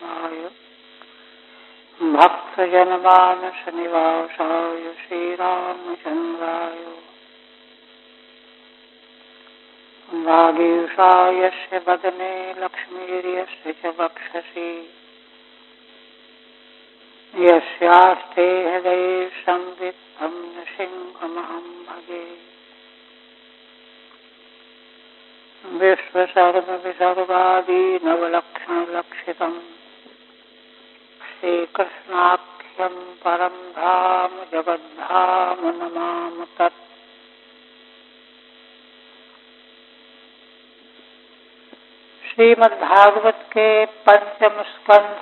रामाय भक्तजनमानस निवासाय श्रीरामचन्द्राय वागीशायस्य वदने लक्ष्मीर्यस्य च वक्षसि यस्यास्ते हृदये संवित्तं नृसिंहमहं भजे। विश्वसर्वविसर्गादि नवलक्षणलक्षितं श्रीकृष्णाख्यं परं धाम जगद्धाम नमामि तत्। श्रीमद्भागवत के पंचम स्कंध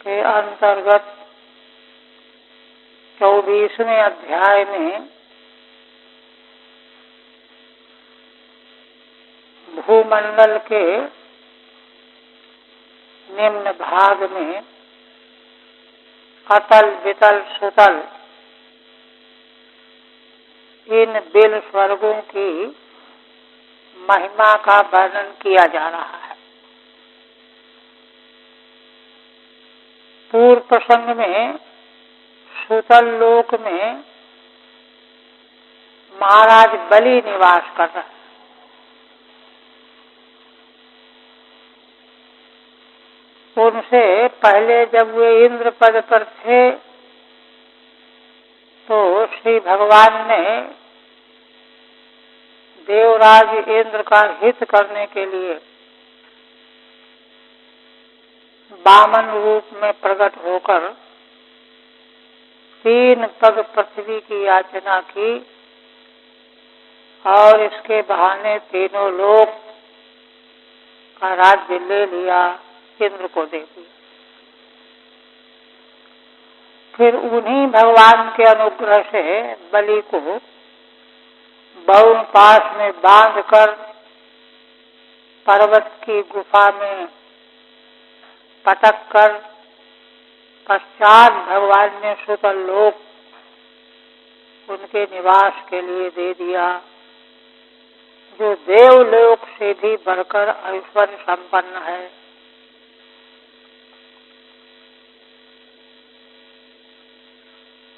के अंतर्गत 24वें अध्याय में भूमंडल के निम्न भाग में अतल वितल सुतल इन बिल स्वर्गों की महिमा का वर्णन किया जा रहा है। पूर्व प्रसंग में सुतल लोक में महाराज बलि निवास कर रहे हैं। उनसे पहले जब वे इंद्र पद पर थे तो श्री भगवान ने देवराज इंद्र का हित करने के लिए वामन रूप में प्रकट होकर 3 पग पृथ्वी की याचना की और इसके बहाने तीनों लोक का राज्य ले लिया, इंद्र को दे दिया। फिर उन्हीं भगवान के अनुग्रह से बलि को बहु पास में बांधकर पर्वत की गुफा में पटक कर पश्चात भगवान ने सुतल लोक उनके निवास के लिए दे दिया, जो देवलोक से भी बढ़कर ऐश्वर्य संपन्न है।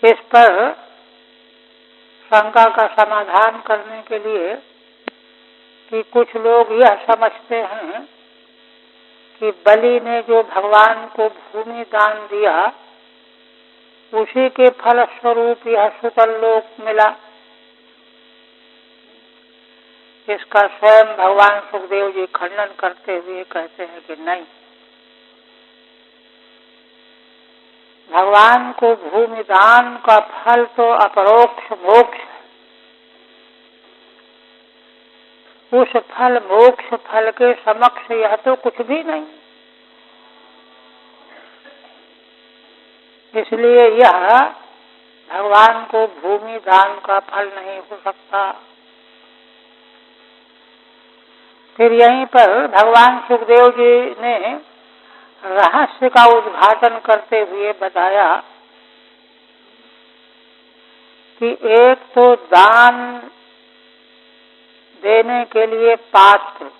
इस पर शंका का समाधान करने के लिए कि कुछ लोग यह समझते हैं कि बलि ने जो भगवान को भूमि दान दिया उसी के फलस्वरूप यह सुतल लोक मिला। इसका स्वयं भगवान सुखदेव जी खंडन करते हुए कहते हैं कि नहीं, भगवान को भूमि दान का फल तो अपरोक्ष मोक्ष है। उस फल मोक्ष फल के समक्ष यह तो कुछ भी नहीं। इसलिए यह भगवान को भूमि दान का फल नहीं हो सकता। फिर यहीं पर भगवान सुखदेव जी ने रहस्य का उद्घाटन करते हुए बताया कि एक तो दान देने के लिए पात्र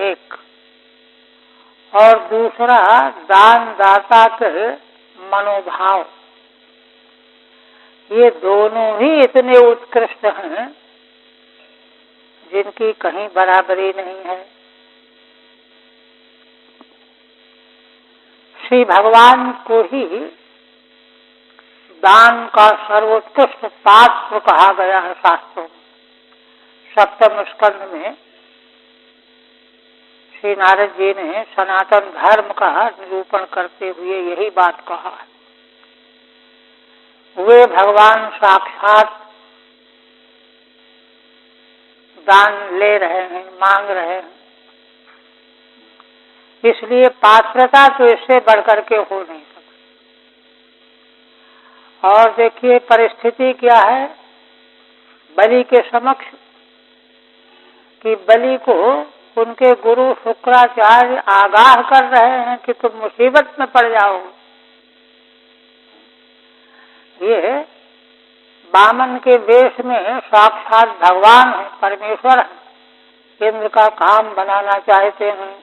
एक, और दूसरा दान दाता के मनोभाव, ये दोनों ही इतने उत्कृष्ट हैं जिनकी कहीं बराबरी नहीं है। श्री भगवान को ही दान का सर्वोत्कृष्ट पात्र कहा गया है शास्त्रों में। सप्तम स्कंध में श्री नारद जी ने सनातन धर्म का निरूपण करते हुए यही बात कहा है। वे भगवान साक्षात दान ले रहे हैं, मांग रहे हैं, इसलिए पात्रता तो इससे बढ़कर के हो नहीं सकती। और देखिए परिस्थिति क्या है बलि के समक्ष, कि बलि को उनके गुरु शुक्राचार्य आगाह कर रहे हैं कि तुम मुसीबत में पड़ जाओगे। ये वामन के वेश में साक्षात भगवान है, परमेश्वर है, इंद्र का काम बनाना चाहते हैं।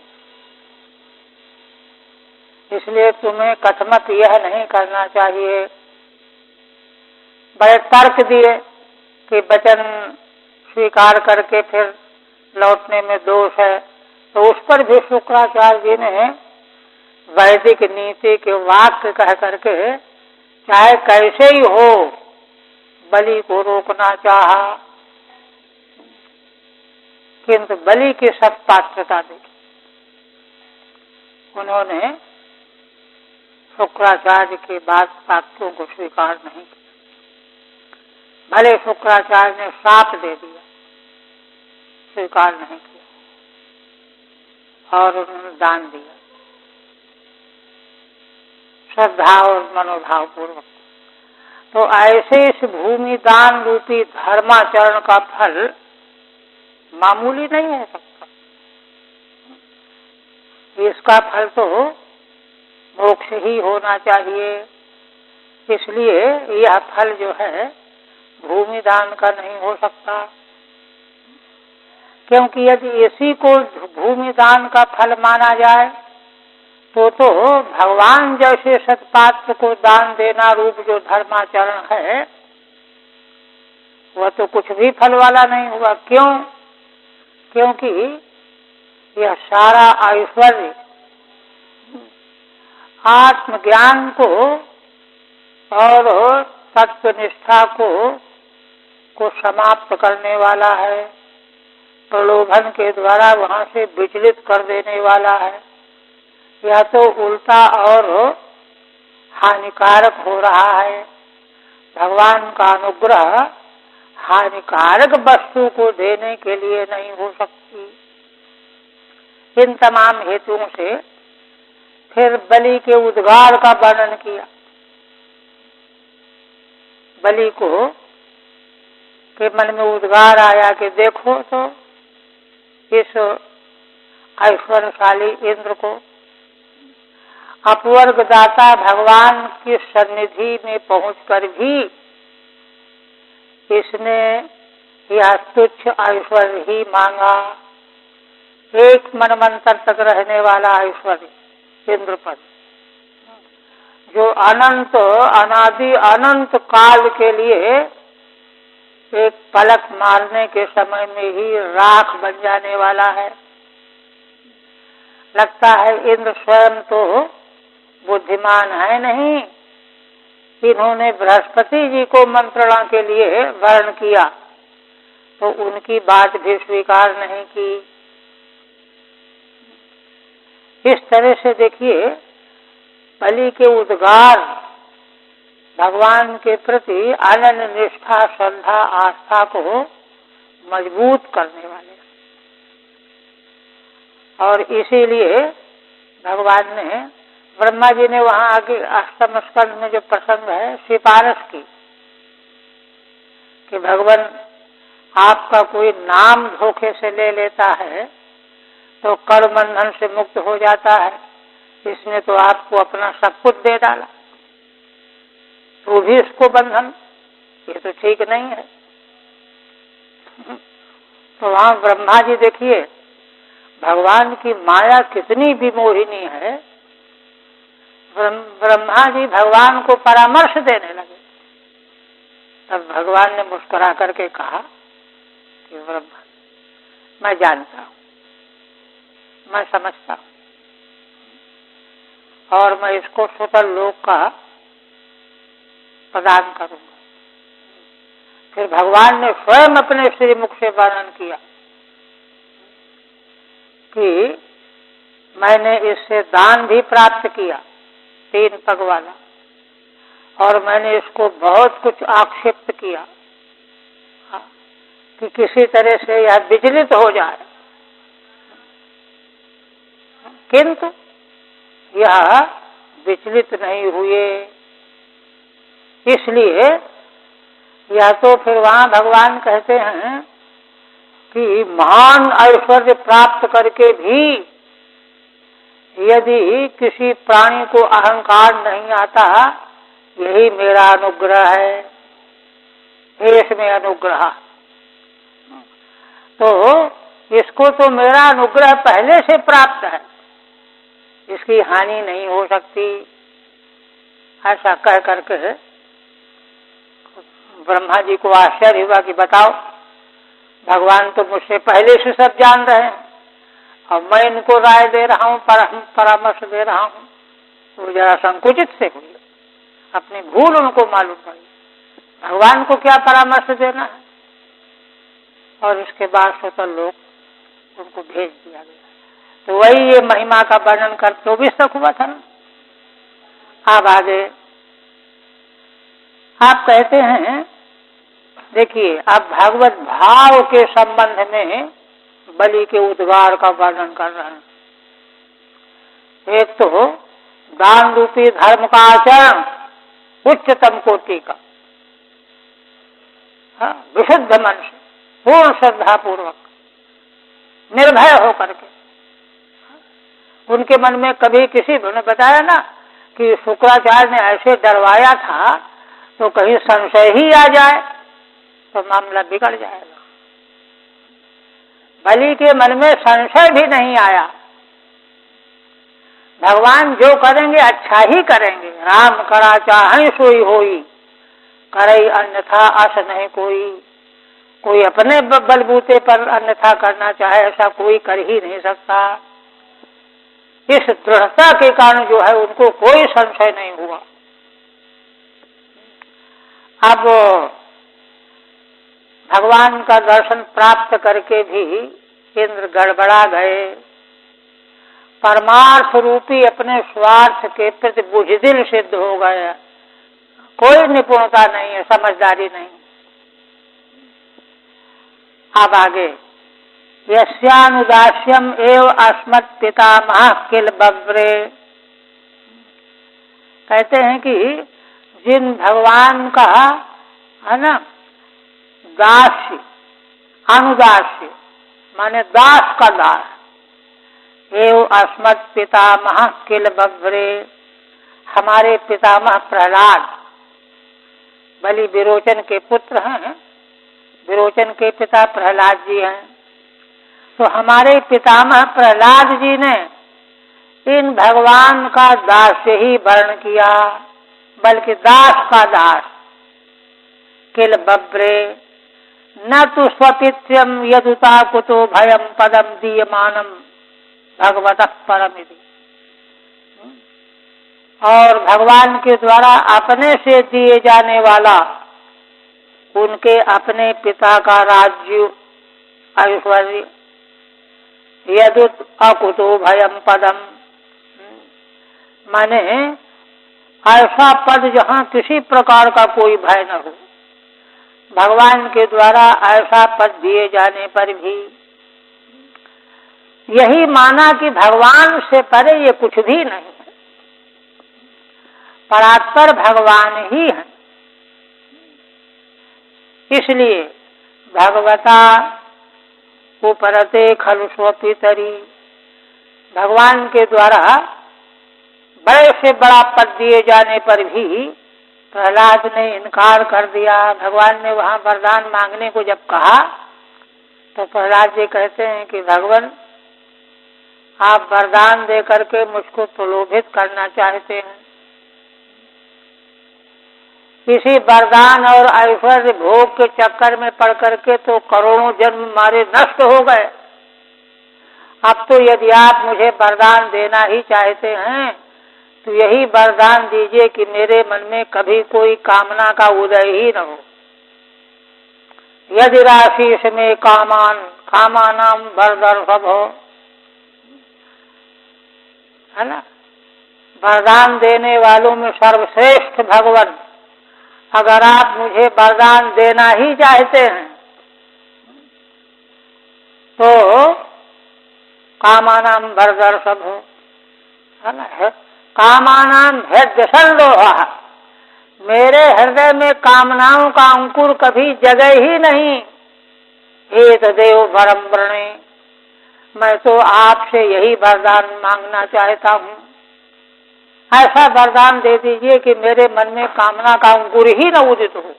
इसलिए तुम्हें कथमत यह नहीं करना चाहिए। बड़े तर्क दिए कि वचन स्वीकार करके फिर लौटने में दोष है, तो उस पर भी शुक्राचार्य जी ने वैदिक नीति के वाक्य कह करके चाहे कैसे ही हो बलि को रोकना चाहा, किंतु बलि की सत्पात्रता देखी। उन्होंने शुक्राचार्य की वाक्यों को स्वीकार नहीं किया। भले शुक्राचार्य ने श्राप दे दिया, स्वीकार नहीं किया और उन्होंने दान दिया श्रद्धा और मनोभाव पूर्वक। तो ऐसे इस भूमि दान रूपी धर्माचरण का फल मामूली नहीं हो सकता। इसका फल तो मोक्ष ही होना चाहिए। इसलिए यह फल जो है भूमि दान का नहीं हो सकता, क्योंकि यदि इसी को भूमि दान का फल माना जाए तो भगवान जैसे सत्पात्र को दान देना रूप जो धर्माचरण है वह तो कुछ भी फल वाला नहीं हुआ। क्यों? क्योंकि यह सारा ऐश्वर्य आत्मज्ञान को और तत्वनिष्ठा को समाप्त करने वाला है, प्रलोभन के द्वारा वहां से विचलित कर देने वाला है। यह तो उल्टा और हानिकारक हो रहा है। भगवान का अनुग्रह हानिकारक वस्तु को देने के लिए नहीं हो सकती। इन तमाम हेतुओं से फिर बलि के उद्गार का वर्णन किया। बलि को के मन में उद्गार आया कि देखो तो इस ऐश्वर्यशाली इंद्र को अपवर्ग दाता भगवान की सन्निधि में पहुंचकर भी इसने यह तुच्छ ऐश्वर्य ही मांगा। एक मनमंत्र तक रहने वाला ऐश्वर्य इंद्र पद, जो अनंत अनादि अनंत काल के लिए एक पलक मारने के समय में ही राख बन जाने वाला है। लगता है इंद्र स्वयं तो बुद्धिमान है नहीं, इन्होंने बृहस्पति जी को मंत्रणा के लिए वर्ण किया तो उनकी बात भी स्वीकार नहीं की। इस तरह से देखिए बलि के उद्गार भगवान के प्रति अनन्य निष्ठा श्रद्धा आस्था को मजबूत करने वाले, और इसीलिए भगवान ने ब्रह्मा जी ने वहां आगे अष्टम स्कंद में जो प्रसंग है सिफारिश की कि भगवान आपका कोई नाम धोखे से ले लेता है तो कर्म बंधन से मुक्त हो जाता है, इसने तो आपको अपना सब कुछ दे डाला तो भी इसको बंधन, ये तो ठीक नहीं है। तो वहां ब्रह्मा जी देखिए भगवान की माया कितनी विमोहिनी है। ब्रह्मा जी भगवान को परामर्श देने लगे, तब भगवान ने मुस्कुरा करके कहा कि ब्रह्मा मैं जानता हूं, मैं समझता हूं और मैं इसको सुतल लोक का प्रदान करूंगा। फिर भगवान ने स्वयं अपने श्रीमुख से वर्णन किया कि मैंने इससे दान भी प्राप्त किया 3 पग वाला, और मैंने इसको बहुत कुछ आक्षेप किया कि किसी तरह से यह विचलित हो जाए, किंतु यह विचलित नहीं हुए। इसलिए या तो फिर वहां भगवान कहते हैं कि महान ऐश्वर्य प्राप्त करके भी यदि किसी प्राणी को अहंकार नहीं आता, यही मेरा अनुग्रह है, इसमें अनुग्रह। तो इसको तो मेरा अनुग्रह पहले से प्राप्त है, इसकी हानि नहीं हो सकती, ऐसा कह करके ब्रह्मा जी को आश्चर्य हुआ कि बताओ, भगवान तो मुझसे पहले से सब जान रहे हैं और मैं इनको राय दे रहा हूँ, परामर्श दे रहा हूँ। वो जरा संकुचित से हुई, अपनी भूल उनको मालूम पड़ी, भगवान को क्या परामर्श देना है। और उसके बाद स्वतः लोग उनको भेज दिया गया। तो वही ये महिमा का वर्णन कर 24 तक हुआ था ना। अब आगे आप कहते हैं, देखिए अब भागवत भाव के संबंध में बलि के उद्गार का वर्णन कर रहे हैं। एक तो दान रूपी धर्म का आचरण उच्चतम कोटि का, विशुद्ध मन से, पूर्ण श्रद्धा पूर्वक, निर्भय होकर के। उनके मन में कभी किसी ने बताया ना कि शुक्राचार्य ने ऐसे डरवाया था तो कहीं संशय ही आ जाए तो मामला बिगड़ जाएगा। बलि के मन में संशय भी नहीं आया, भगवान जो करेंगे अच्छा ही करेंगे। राम करा चाहे सोई होई, करई अन्यथा आस नहीं कोई। कोई अपने बलबूते पर अन्यथा करना चाहे ऐसा कोई कर ही नहीं सकता। इस दृढ़ता के कारण जो है उनको कोई संशय नहीं हुआ। अब भगवान का दर्शन प्राप्त करके भी इंद्र गड़बड़ा गए, परमार्थ रूपी अपने स्वार्थ के प्रति बुझदिल सिद्ध हो गए। कोई निपुणता नहीं है, समझदारी नहीं। अब आगे, यस्यानुदास्यम एव अस्मत् पितामह किल बब्रे। कहते हैं कि जिन भगवान का है ना दास्य, अनुदास्य माने दास का दास, एव अस्मत् पितामह किल बब्रे, हमारे पितामह प्रहलाद, बलि विरोचन के पुत्र हैं, विरोचन के पिता प्रहलाद जी हैं। तो हमारे पितामह प्रहलाद जी ने इन भगवान का दास्य ही वर्ण किया, बल्कि दास का दास। किल बब्रे न तो स्वपित्यम यदुता कुतो भयम पदम दीयमानम भगवतः परमिति। और भगवान के द्वारा अपने से दिए जाने वाला उनके अपने पिता का राज्य ऐश्वर्य, यदुत अकुतो भयम पदम, माने ऐसा पद जहाँ किसी प्रकार का कोई भय न हो। भगवान के द्वारा ऐसा पद दिए जाने पर भी यही माना कि भगवान से परे ये कुछ भी नहीं है, परात्पर भगवान ही है। इसलिए भगवता उपरते खलु स्वपितरी, भगवान के द्वारा बड़े से बड़ा पद दिए जाने पर भी प्रहलाद ने इनकार कर दिया। भगवान ने वहां वरदान मांगने को जब कहा तो प्रहलाद जी कहते हैं कि भगवान आप वरदान दे करके मुझको प्रलोभित करना चाहते हैं। इसी वरदान और ऐश्वर्य भोग के चक्कर में पड़ करके तो करोड़ों जन्म मारे नष्ट हो गए। अब तो यदि आप मुझे वरदान देना ही चाहते हैं तो यही वरदान दीजिए कि मेरे मन में कभी कोई कामना का उदय ही न हो। यदि राशि में कामानाम वरदर्शभ हो, है ना, वरदान देने वालों में सर्वश्रेष्ठ भगवान, अगर आप मुझे वरदान देना ही चाहते हैं तो कामानाम वरदर्शभ हो, है ना, कामानाम हृदय संलोहा, मेरे हृदय में कामनाओं का अंकुर कभी जगह ही नहीं। हे तदेव वरम वृणे, मैं तो आपसे यही वरदान मांगना चाहता हूँ। ऐसा वरदान दे दीजिए कि मेरे मन में कामना का अंकुर ही न उदित हो।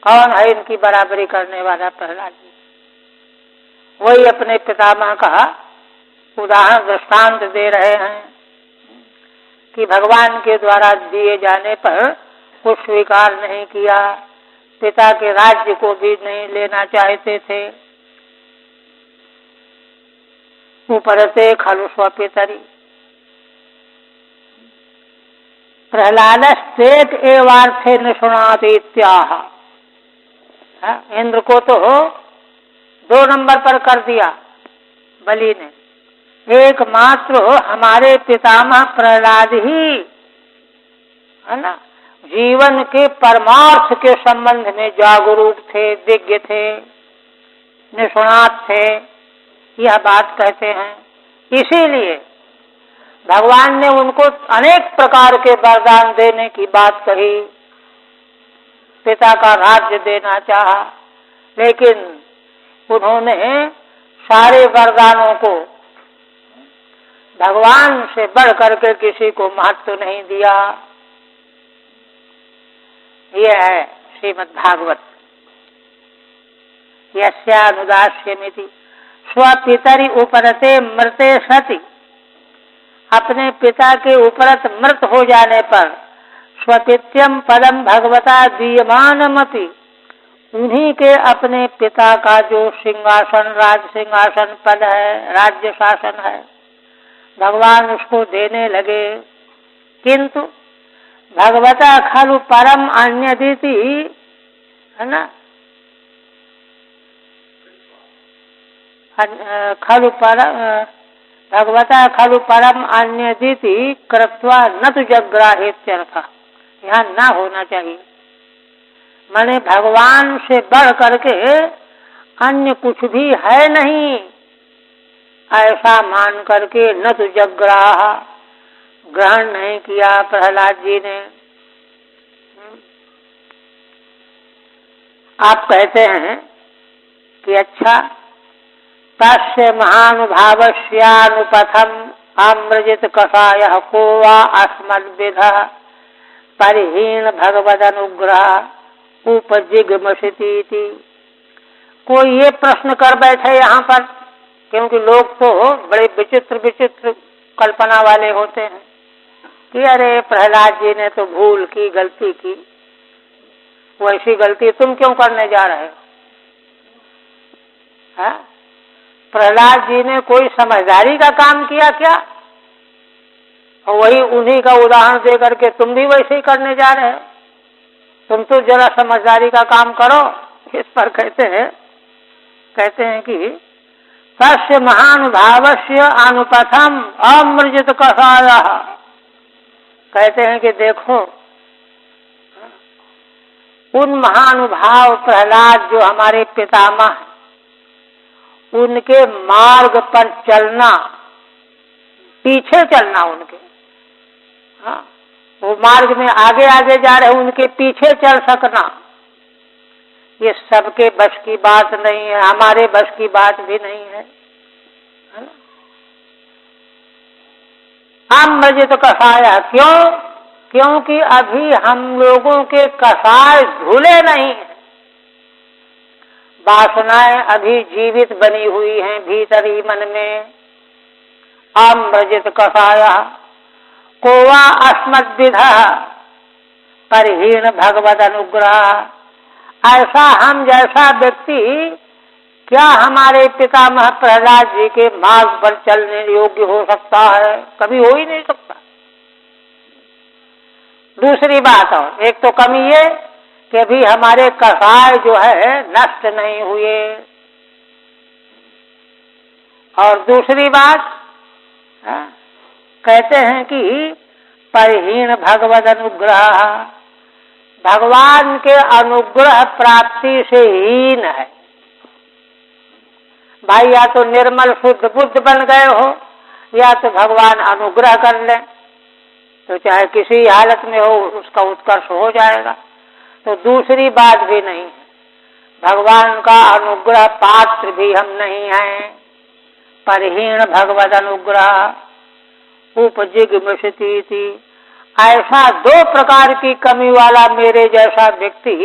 कौन है इनकी बराबरी करने वाला? प्रहलाद जी। वही अपने पितामह का उदाहरण दृष्टांत दे रहे हैं कि भगवान के द्वारा दिए जाने पर कुछ स्वीकार नहीं किया, पिता के राज्य को भी नहीं लेना चाहते थे। उपरते खलु स्वपितरी प्रहलादस्तेक एवार्थे न सुनाते इत्याह। इंद्र को तो 2 नंबर पर कर दिया बलि ने, एकमात्र हमारे पितामह प्रहलाद ही है ना जीवन के परमार्थ के संबंध में जागरूक थे, विज्ञ थे, निष्णात थे, यह बात कहते हैं। इसीलिए भगवान ने उनको अनेक प्रकार के वरदान देने की बात कही, पिता का राज्य देना चाहा, लेकिन उन्होंने सारे वरदानों को भगवान से बढ़ करके किसी को महत्व नहीं दिया। यह है श्रीमद् भागवत। यस्यानुदास्यमिति स्वपितरि उपरते मृते सति, अपने पिता के उपरत मृत हो जाने पर स्वपित्यम पदम भगवता दीयमानमपि, उन्हीं के अपने पिता का जो सिंहासन, राज सिंहासन पद है, राज्य शासन है, भगवान उसको देने लगे। किंतु भगवता खलु परम अन्यदिति, है ना, खलु परम भगवता खलु परम अन्यदिति कृत्वा न तु जग्राहेत्यर्थ। यहाँ ना होना चाहिए, माने भगवान से बढ़ करके अन्य कुछ भी है नहीं, ऐसा मान करके न तु जग्राह, ग्रहण नहीं किया प्रहलाद जी ने। आप कहते हैं कि अच्छा, तस्य महानुभावस्यानुपथम अमृजित कषायः को वा अस्मद्विधः परिहीन भगवदनुग्रह उपजिगमषितीति। कोई ये प्रश्न कर बैठे यहाँ पर, क्योंकि लोग तो बड़े विचित्र विचित्र कल्पना वाले होते हैं कि अरे प्रहलाद जी ने तो भूल की, गलती की, वैसी गलती तुम क्यों करने जा रहे हो? प्रहलाद जी ने कोई समझदारी का काम किया क्या? और वही उन्हीं का उदाहरण दे करके तुम भी वैसे ही करने जा रहे हो। तुम तो जरा समझदारी का काम करो। इस पर कहते हैं कि तस्य महानुभावस्य अनुपथम अमृजित कषायः। कहते हैं कि देखो, उन महानुभाव प्रहलाद जो हमारे पितामह, उनके मार्ग पर चलना, पीछे चलना उनके, वो मार्ग में आगे आगे जा रहे, उनके पीछे चल सकना, ये सबके बस की बात नहीं है, हमारे बस की बात भी नहीं है। अमृजित कषाय, क्यों? क्योंकि अभी हम लोगों के कषाय धुले नहीं हैं, वासनाएं अभी जीवित बनी हुई हैं भीतर ही मन में। अमृजित कषाय को वा अस्मद्विधः परिहीन भगवद अनुग्रह। ऐसा हम जैसा व्यक्ति क्या हमारे पितामह प्रहलाद जी के मार्ग पर चलने योग्य हो सकता है? कभी हो ही नहीं सकता। दूसरी बात, और एक तो कमी ये कि अभी हमारे कषाय जो है नष्ट नहीं हुए, और दूसरी बात कहते हैं कि परिहीन भगवद अनुग्रह, भगवान के अनुग्रह प्राप्ति से हीन है। भाई या तो निर्मल शुद्ध बुद्ध बन गए हो, या तो भगवान अनुग्रह कर ले, तो चाहे किसी हालत में हो उसका उत्कर्ष हो जाएगा। तो दूसरी बात भी नहीं है, भगवान का अनुग्रह पात्र भी हम नहीं हैं। परिहीन भगवद अनुग्रह उपजिगमिषतीति, ऐसा 2 प्रकार की कमी वाला मेरे जैसा व्यक्ति,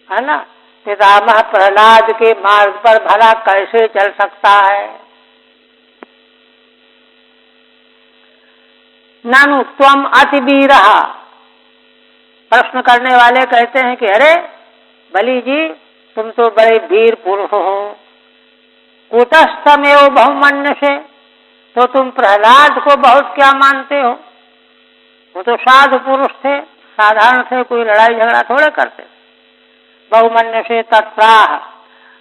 है ना, पितामह प्रहलाद के मार्ग पर भला कैसे चल सकता है? ननु त्वम अति वीरः। प्रश्न करने वाले कहते हैं कि अरे बलि जी, तुम तो बड़े वीर पुरुष हो, कूटस्थमेव बहुमन्य से, तो तुम प्रहलाद को बहुत क्या मानते हो? वो तो साधु पुरुष थे, साधारण थे, कोई लड़ाई झगड़ा थोड़े करते। बहुमन्य से तत्प्राह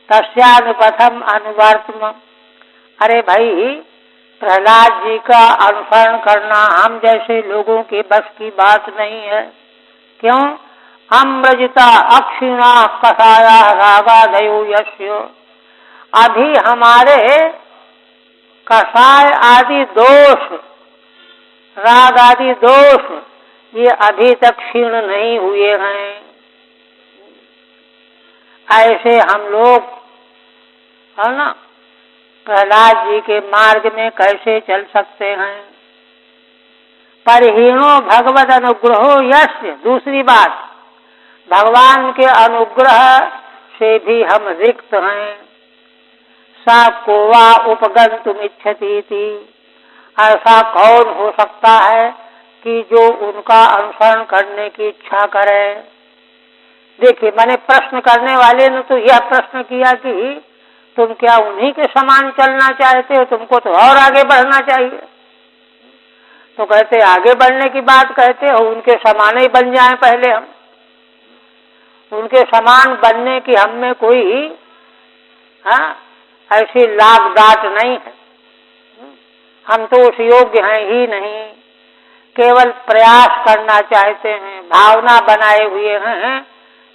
तस्यानुपथम अनुवर्तम। अरे भाई, प्रहलाद जी का अनुसरण करना हम जैसे लोगों के बस की बात नहीं है। क्यों? अम्रजिता अक्षिणा कषाया रागादयो यस्य। अभी हमारे कषाय आदि दोष, राग आदि दोष, ये अभी तक क्षीण नहीं हुए हैं। ऐसे हम लोग है ना, प्रहलाद जी के मार्ग में कैसे चल सकते हैं? परिहीणो भगवद अनुग्रहो यस्य। दूसरी बात, भगवान के अनुग्रह से भी हम रिक्त हैं। सा कोवा उपगंतुम इच्छति। ऐसा कौन हो सकता है कि जो उनका अनुसरण करने की इच्छा करे? देखिए, मैंने प्रश्न करने वाले ने तो यह प्रश्न किया कि तुम क्या उन्हीं के समान चलना चाहते हो? तुमको तो और आगे बढ़ना चाहिए। तो कहते आगे बढ़ने की बात कहते हो, उनके समान ही बन जाएं पहले हम। उनके समान बनने की हम में कोई ऐसी लाग डाट नहीं है। हम तो उस योग्य हैं ही नहीं, केवल प्रयास करना चाहते हैं, भावना बनाए हुए हैं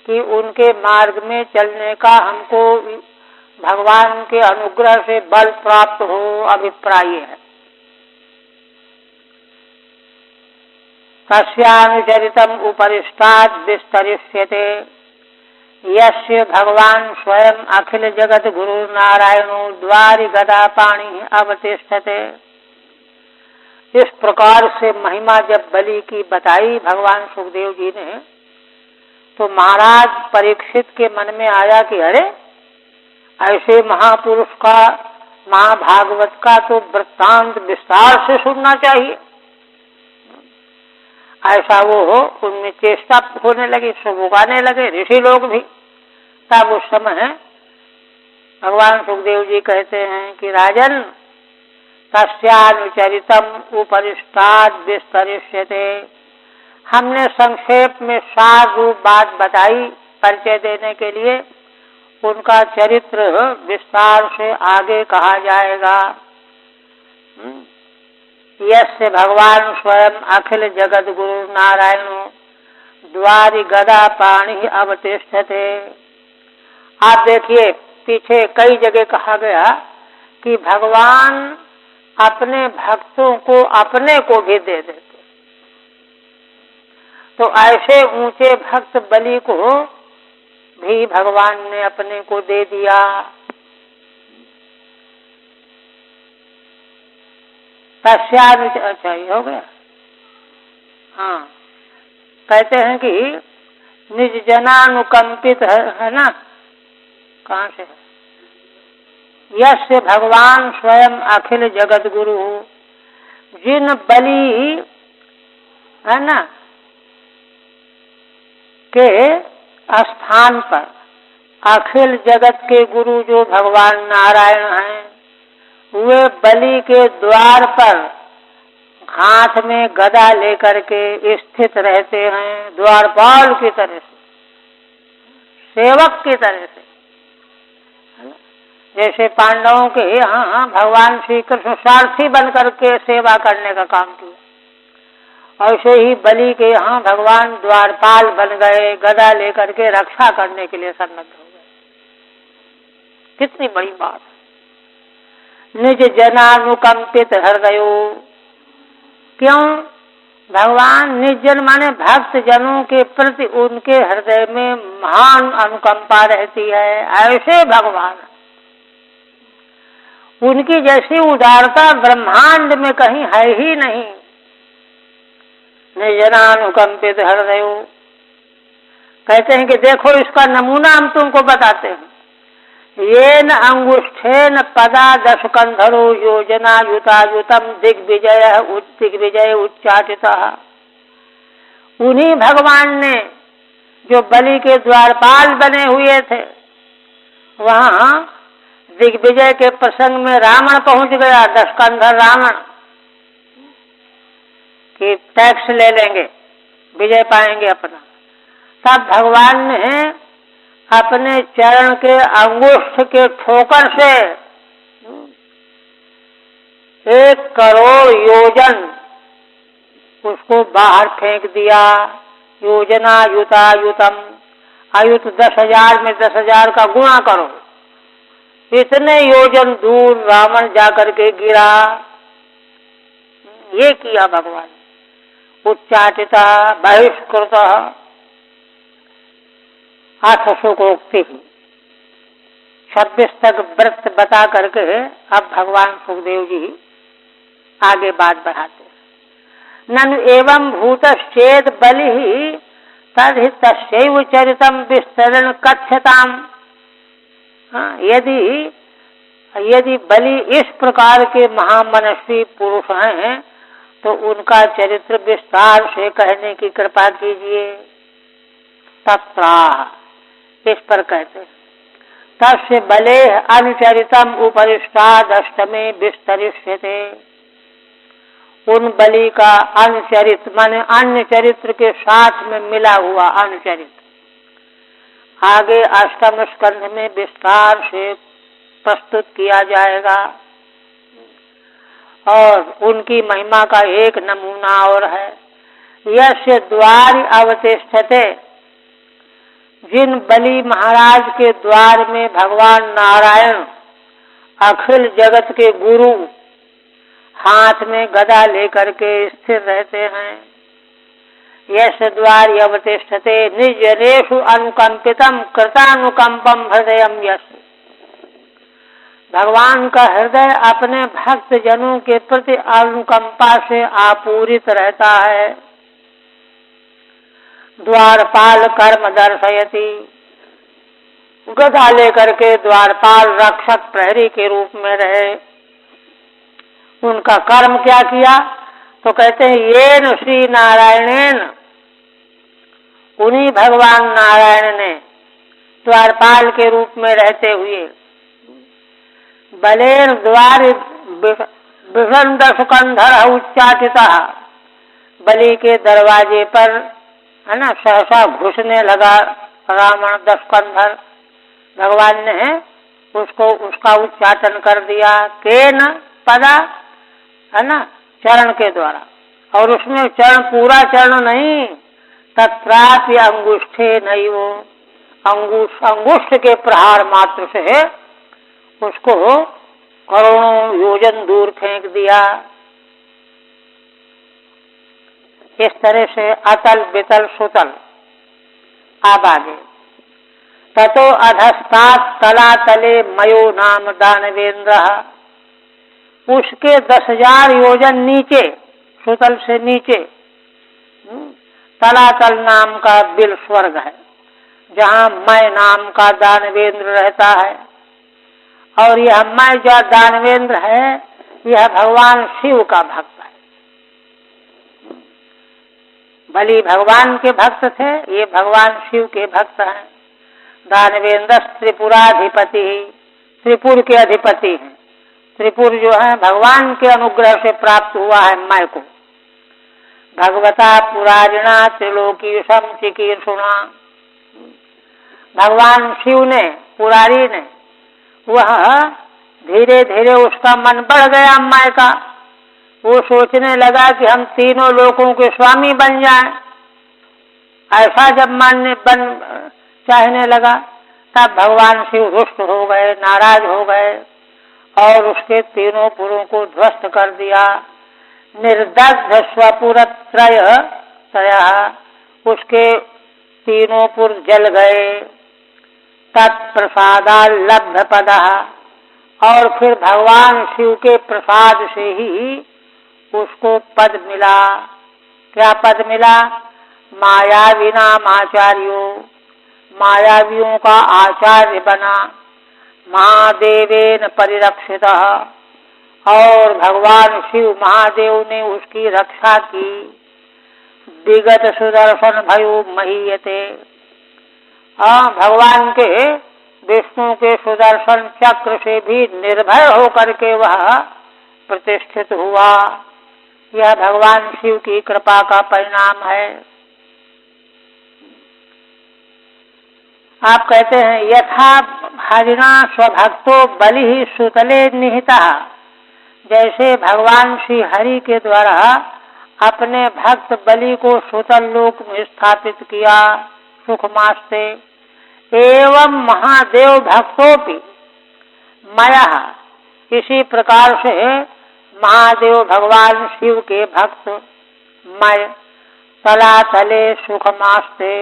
कि उनके मार्ग में चलने का हमको भगवान के अनुग्रह से बल प्राप्त हो, अभिप्राय है। तस्यानुचरितम उपरिष्टात् विस्तरिष्यते यस्य भगवान स्वयं अखिल जगत गुरु नारायणो द्वारि गदा पाणि अवतिष्ठते। इस प्रकार से महिमा जब बलि की बताई भगवान सुखदेव जी ने, तो महाराज परीक्षित के मन में आया कि अरे, ऐसे महापुरुष का, महाभागवत का तो वृत्तांत विस्तार से सुनना चाहिए। ऐसा वो उनमें चेष्टा होने लगी, सुबुगाने लगे ऋषि लोग भी। तब उस समय भगवान सुखदेव जी कहते हैं कि राजन, तस्यानुचरितम उपरिष्टात् विस्तरिष्यते। हमने संक्षेप में सार रूप बात बताई परिचय देने के लिए, उनका चरित्र विस्तार से आगे कहा जाएगा। यस्य भगवान स्वयं अखिल जगत गुरु नारायणो द्वारि गदा पाणि अवतिष्ठते। आप देखिए, पीछे कई जगह कहा गया कि भगवान अपने भक्तों को अपने को भी दे देते। तो ऐसे ऊंचे भक्त बलि को भी भगवान ने अपने को दे दिया। अच्छा, ये हो गया। हाँ, कहते हैं कि निज जनानुकंपित है ना, कहाँ से है? यस्य भगवान स्वयं अखिल जगत गुरु। जिन बलि है ना के स्थान पर अखिल जगत के गुरु जो भगवान नारायण हैं, वे बलि के द्वार पर हाथ में गदा लेकर के स्थित रहते हैं, द्वारपाल की तरह से, सेवक की तरह से। जैसे पांडवों के यहाँ भगवान श्री कृष्ण सारथी बन करके सेवा करने का काम किया, ऐसे ही बलि के यहाँ भगवान द्वारपाल बन गए, गदा लेकर के रक्षा करने के लिए सन्नद्ध हो गए। कितनी बड़ी बात है। निज जनानुकंपित हृदयो। क्यों? भगवान निज जन माने भक्त जनों के प्रति उनके हृदय में महान अनुकंपा रहती है। ऐसे भगवान, उनकी जैसी उदारता ब्रह्मांड में कहीं है ही नहीं। निजनानुकंपित हृदयो। कहते हैं कि देखो, इसका नमूना हम तुमको बताते हैं येन अंगुष्ठेन पदा दशकंधरो योजना युतायुतम दिग्विजय उच्चाटितः। उन्हीं भगवान ने जो बलि के द्वारपाल बने हुए थे, वहां दिग्विजय के प्रसंग में रावण पहुंच गया, दशकंधर रावण, कि टैक्स ले लेंगे, विजय पाएंगे अपना। तब भगवान ने अपने चरण के अंगुष्ठ के ठोकर से 1 करोड़ योजन उसको बाहर फेंक दिया। योजना युतायुतम, आयुत 10,000 में 10,000 का गुणा करो, इतने योजन दूर रावण जाकर के गिरा। ये किया भगवान। उच्चाटिता बहिष्कृत अथ सुखोक्ति। 26 तक व्रत बता करके अब भगवान सुखदेव जी आगे बात बढ़ाते। ननु एवं भूतश्चेद बलि तदहि तस्यैव चरितम विस्तरण कथ्यताम। यदि बलि इस प्रकार के महामनस्वी पुरुष हैं तो उनका चरित्र विस्तार से कहने की कृपा कीजिए। तत्राह, इस पर कहते तस्य बले अनुचरितम उपरिष्टाद अष्टमे विस्तरिष्यते। उन बलि का अनुचरित माने अन्य चरित्र के साथ में मिला हुआ अनुचरित आगे अष्टम स्कंध में विस्तार से प्रस्तुत किया जाएगा। और उनकी महिमा का एक नमूना और है, यस्य द्वार अवतिष्ठते। जिन बलि महाराज के द्वार में भगवान नारायण अखिल जगत के गुरु हाथ में गदा लेकर के स्थिर रहते हैं। यश द्वार अवतिष्ठते निजनेषु अनुकंपितम कृतानुकंपम हृदयम यश। भगवान का हृदय अपने भक्त जनों के प्रति अनुकंपा से आपूरित रहता है। द्वारपाल कर्म दर्शयति, गदा लेकर के द्वारपाल रक्षक प्रहरी के रूप में रहे। उनका कर्म क्या किया तो कहते हैं येन श्री नारायणेन, उन्हीं भगवान नारायण ने द्वारपाल के रूप में रहते हुए बलेर द्वार विभन दशकंधर उच्चाटिता, बलि के दरवाजे पर है ना सहसा घुसने लगा रावण दशकंधर। भगवान ने उसका उच्चाटन कर दिया। केन पदा, है ना, चरण के द्वारा। और उसमें चरण पूरा चरण नहीं, तत्रापि अंगुष्ठे नहीं, वो अंगुष्ठ के प्रहार मात्र से उसको करोड़ों योजन दूर फेंक दिया। इस तरह से अतल वितल सुतल। अब आगे ततो अधस्तात् तलातले मयो नाम दानवेंद्र। उसके 10,000 योजन नीचे, सुतल से नीचे तलातल नाम का बिल स्वर्ग है, जहाँ मैं नाम का दानवेंद्र रहता है। और यह मैं जो दानवेंद्र है यह भगवान शिव का भक्त है। बलि भगवान के भक्त थे, ये भगवान शिव के भक्त हैं। दानवेंद्र त्रिपुराधिपति, त्रिपुर के अधिपति हैं। त्रिपुर जो है भगवान के अनुग्रह से प्राप्त हुआ है मैं को। भगवता पुरारिणा त्रिलोकीशम चिकीर्षुणा, भगवान शिव ने, पुरारी ने, वह धीरे धीरे उसका मन बढ़ गया मैं का। वो सोचने लगा कि हम तीनों लोकों के स्वामी बन जाएं। ऐसा जब बन चाहने लगा तब भगवान शिव रुष्ट हो गए, नाराज हो गए और उसके तीनों पुरों को ध्वस्त कर दिया। निर्दग्ध स्वपुरत्रय उसके तीनों पुर जल गए। तत्प्रसादा लब्ध पदा, और फिर भगवान शिव के प्रसाद से ही उसको पद मिला। क्या पद मिला? मायावी नाम आचार्यो, मायावियों का आचार्य बना। महादेवेन परिरक्षितः, और भगवान शिव महादेव ने उसकी रक्षा की। विगत सुदर्शन भयो महीयते, भगवान के विष्णु के सुदर्शन चक्र से भी निर्भय होकर के वह प्रतिष्ठित हुआ। यह भगवान शिव की कृपा का परिणाम है। आप कहते हैं यथा हरिणा स्वभक्तो बलि ही सुतले निहिता, जैसे भगवान श्री हरि के द्वारा अपने भक्त बलि को सुतल लोक में स्थापित किया सुखमास्ते, एवं महादेव भक्तोपि मया, इसी प्रकार से महादेव भगवान शिव के भक्त मय तलातले सुखमास्ते,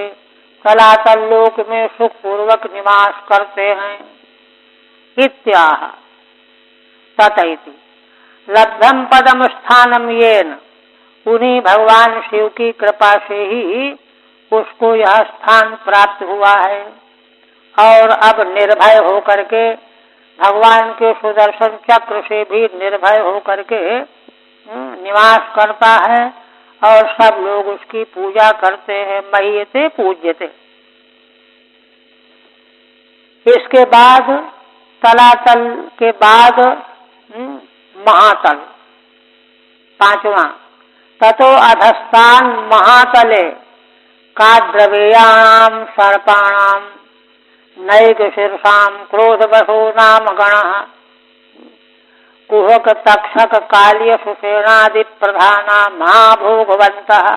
तलातल लोक में सुख पूर्वक निवास करते हैं। इत्याह ततैति लब्धम पदम स्थानम येन, उन्हीं भगवान शिव की कृपा से ही उसको यह स्थान प्राप्त हुआ है, और अब निर्भय होकर के भगवान के सुदर्शन चक्र से भी निर्भय होकर के निवास करता है, और सब लोग उसकी पूजा करते हैं। महीयते पूज्यते। इसके बाद तलातल के बाद महातल, पांचवा, ततो अधस्तान महातले का द्रव्याणाम सर्पाणाम नैक शीर्षाम क्रोधवशो नाम गणः कुहक तक्षक काल्य सुसेनादि प्रधाना महाभोगवन्तः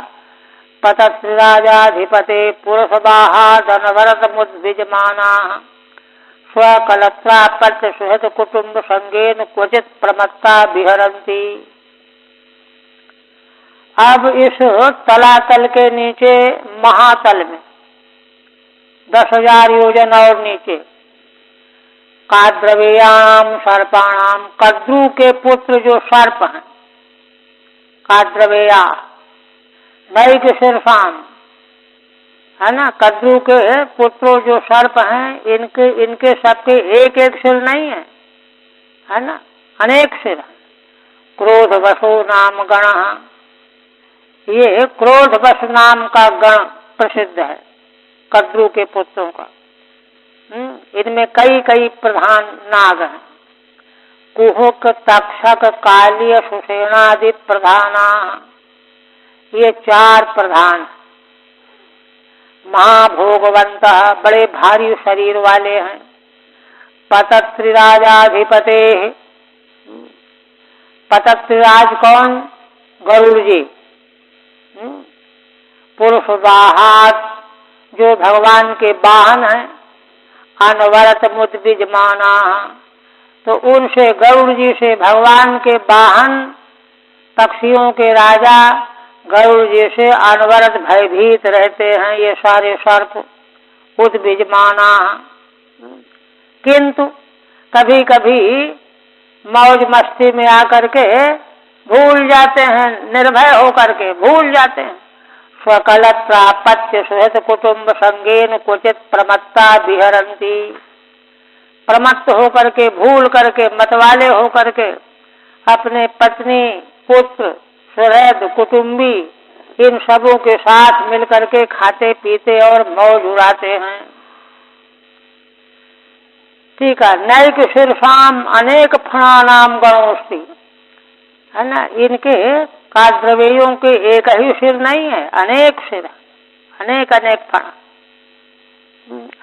पतत्रिराजाधिपते पुरुषवाहा धनभरत मुद्विजमानाः स्वकलत्रा पत्र सुहृद कुटुंब संगेन क्वचित प्रमत्ता विहरन्ति। अब इस तलातल के नीचे महातल में 10,000 योजन और नीचे काद्रवेयाम सर्पाणाम, कद्रु के पुत्र जो सर्प हैं, काद्रवेया, नैक शीर्षाम, है ना, कद्रु के पुत्रों जो सर्प हैं, इनके सबके एक एक सिर नहीं है ना, अनेक सिर। क्रोध वसो नाम गण, ये क्रोध वश नाम का गण प्रसिद्ध है कद्रु के पुत्रों का। इनमें कई कई प्रधान नाग हैं। कुहुक तक्षक कालिय सुसेनादि प्रधाना, ये 4 प्रधान। महाभोगवंत, बड़े भारी शरीर वाले हैं। पतत्रिराजाधिपते, पतत्रिराज कौन? गरुड़ जी। पुरुषवाहात, जो भगवान के वाहन हैं। अनवरत मुद्विजमाना, तो उनसे गरुड़ जी से भगवान के वाहन पक्षियों के राजा गरुड़ जी से अनवरत भयभीत रहते हैं ये सारे सर्प। उद्विजमाना, किंतु कभी कभी मौज मस्ती में आकर के भूल जाते हैं, निर्भय होकर के भूल जाते हैं। स्वकलत्रापत्य सुहृद कुटुंब संगेन क्वचित प्रमत्ता विहरन्ति, प्रमत्त होकर के, भूल करके, मतवाले होकर के अपने पत्नी, पुत्र, सुहृद, कुटुंबी, इन सबों के साथ मिलकर के खाते पीते और मौज उड़ाते हैं। ठीक है। नैक शीर्षाम अनेक फणानाम गणोस्ति, है ना, इनके काद्रवेयों के एक ही सिर नहीं है, अनेक सिर, अनेक अनेक फण।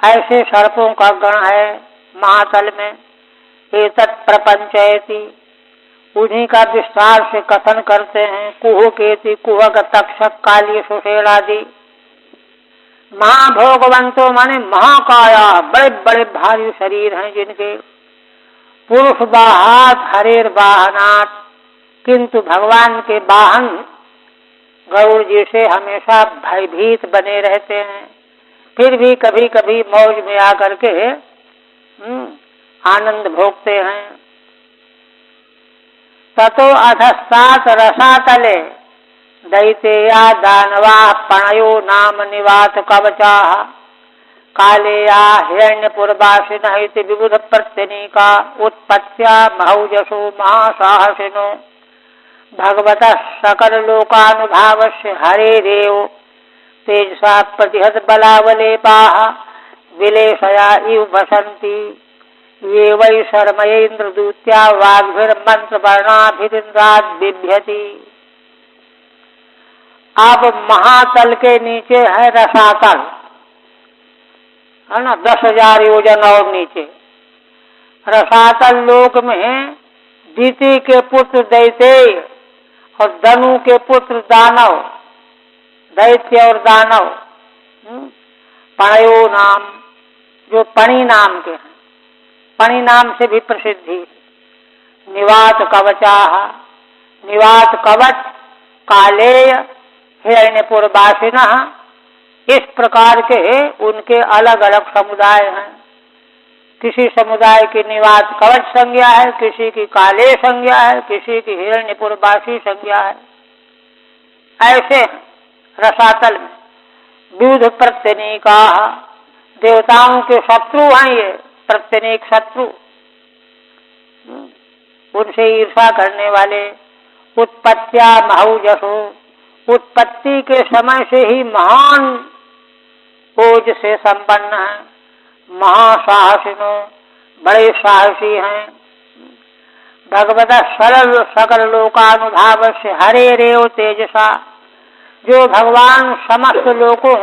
ऐसे सर्पों का गण है महातल में। एतत् प्रपंचयति, उन्हीं का विस्तार से कथन करते हैं। कुहुकेति, कुहक तक्षक काली सुसेनादि। महाभोगवंतो माने महाकाया, बड़े बड़े भारी शरीर हैं जिनके। पुरुष बाहात हरेर वाहनात्, किंतु भगवान के वाहन गरुड़ जी से हमेशा भयभीत बने रहते हैं। फिर भी कभी कभी मौज में आकर के आनंद भोगते हैं। ततो अधस्तात् रसातले दैतेया दानवा पणयो नाम निवात कवचा कालेया हिरण्यपुरवासिनः इति विबुध प्रत्यनीका उत्पत्त्या महौजसो महासाहसिनो भगवतः सकल लोकानुभावस्य हरेरेव तेजसा प्रतिहत बलावलेपाः विलेशया इव वसन्ति ये वै शर्मयेन्द्रदूत्या वाग्भिर्मन्त्रवर्णाभिरिन्द्राद् बिभ्यति। अब महातल के नीचे है रसातल, है ना, 10,000 योजन और नीचे। रसातल लोक में दिति के पुत्र दैतेय और धनु के पुत्र दानव, दैत्य और दानव, पणयो नाम, जो पणि नाम के हैं, पणि नाम से भी प्रसिद्धि। निवात कवचाः, निवात कवच कालेय हिरण्यपुरवासिनः, इस प्रकार के उनके अलग अलग समुदाय हैं। किसी समुदाय की निवात कवच संज्ञा है, किसी की काले संज्ञा है, किसी की हिरण्यपुरवासी संज्ञा है। ऐसे रसातल में विविध प्रत्यनीका, देवताओं के शत्रु हैं ये प्रत्यनीक शत्रु, उनसे ईर्षा करने वाले। उत्पत्त्या महौजसो, उत्पत्ति के समय से ही महान ओज से संपन्न है। महासाहसिनो, बड़े साहसी हैं। भगवतः सकल लोकानुभाव से हरे रेव तेजसा, जो भगवान समस्त लोकों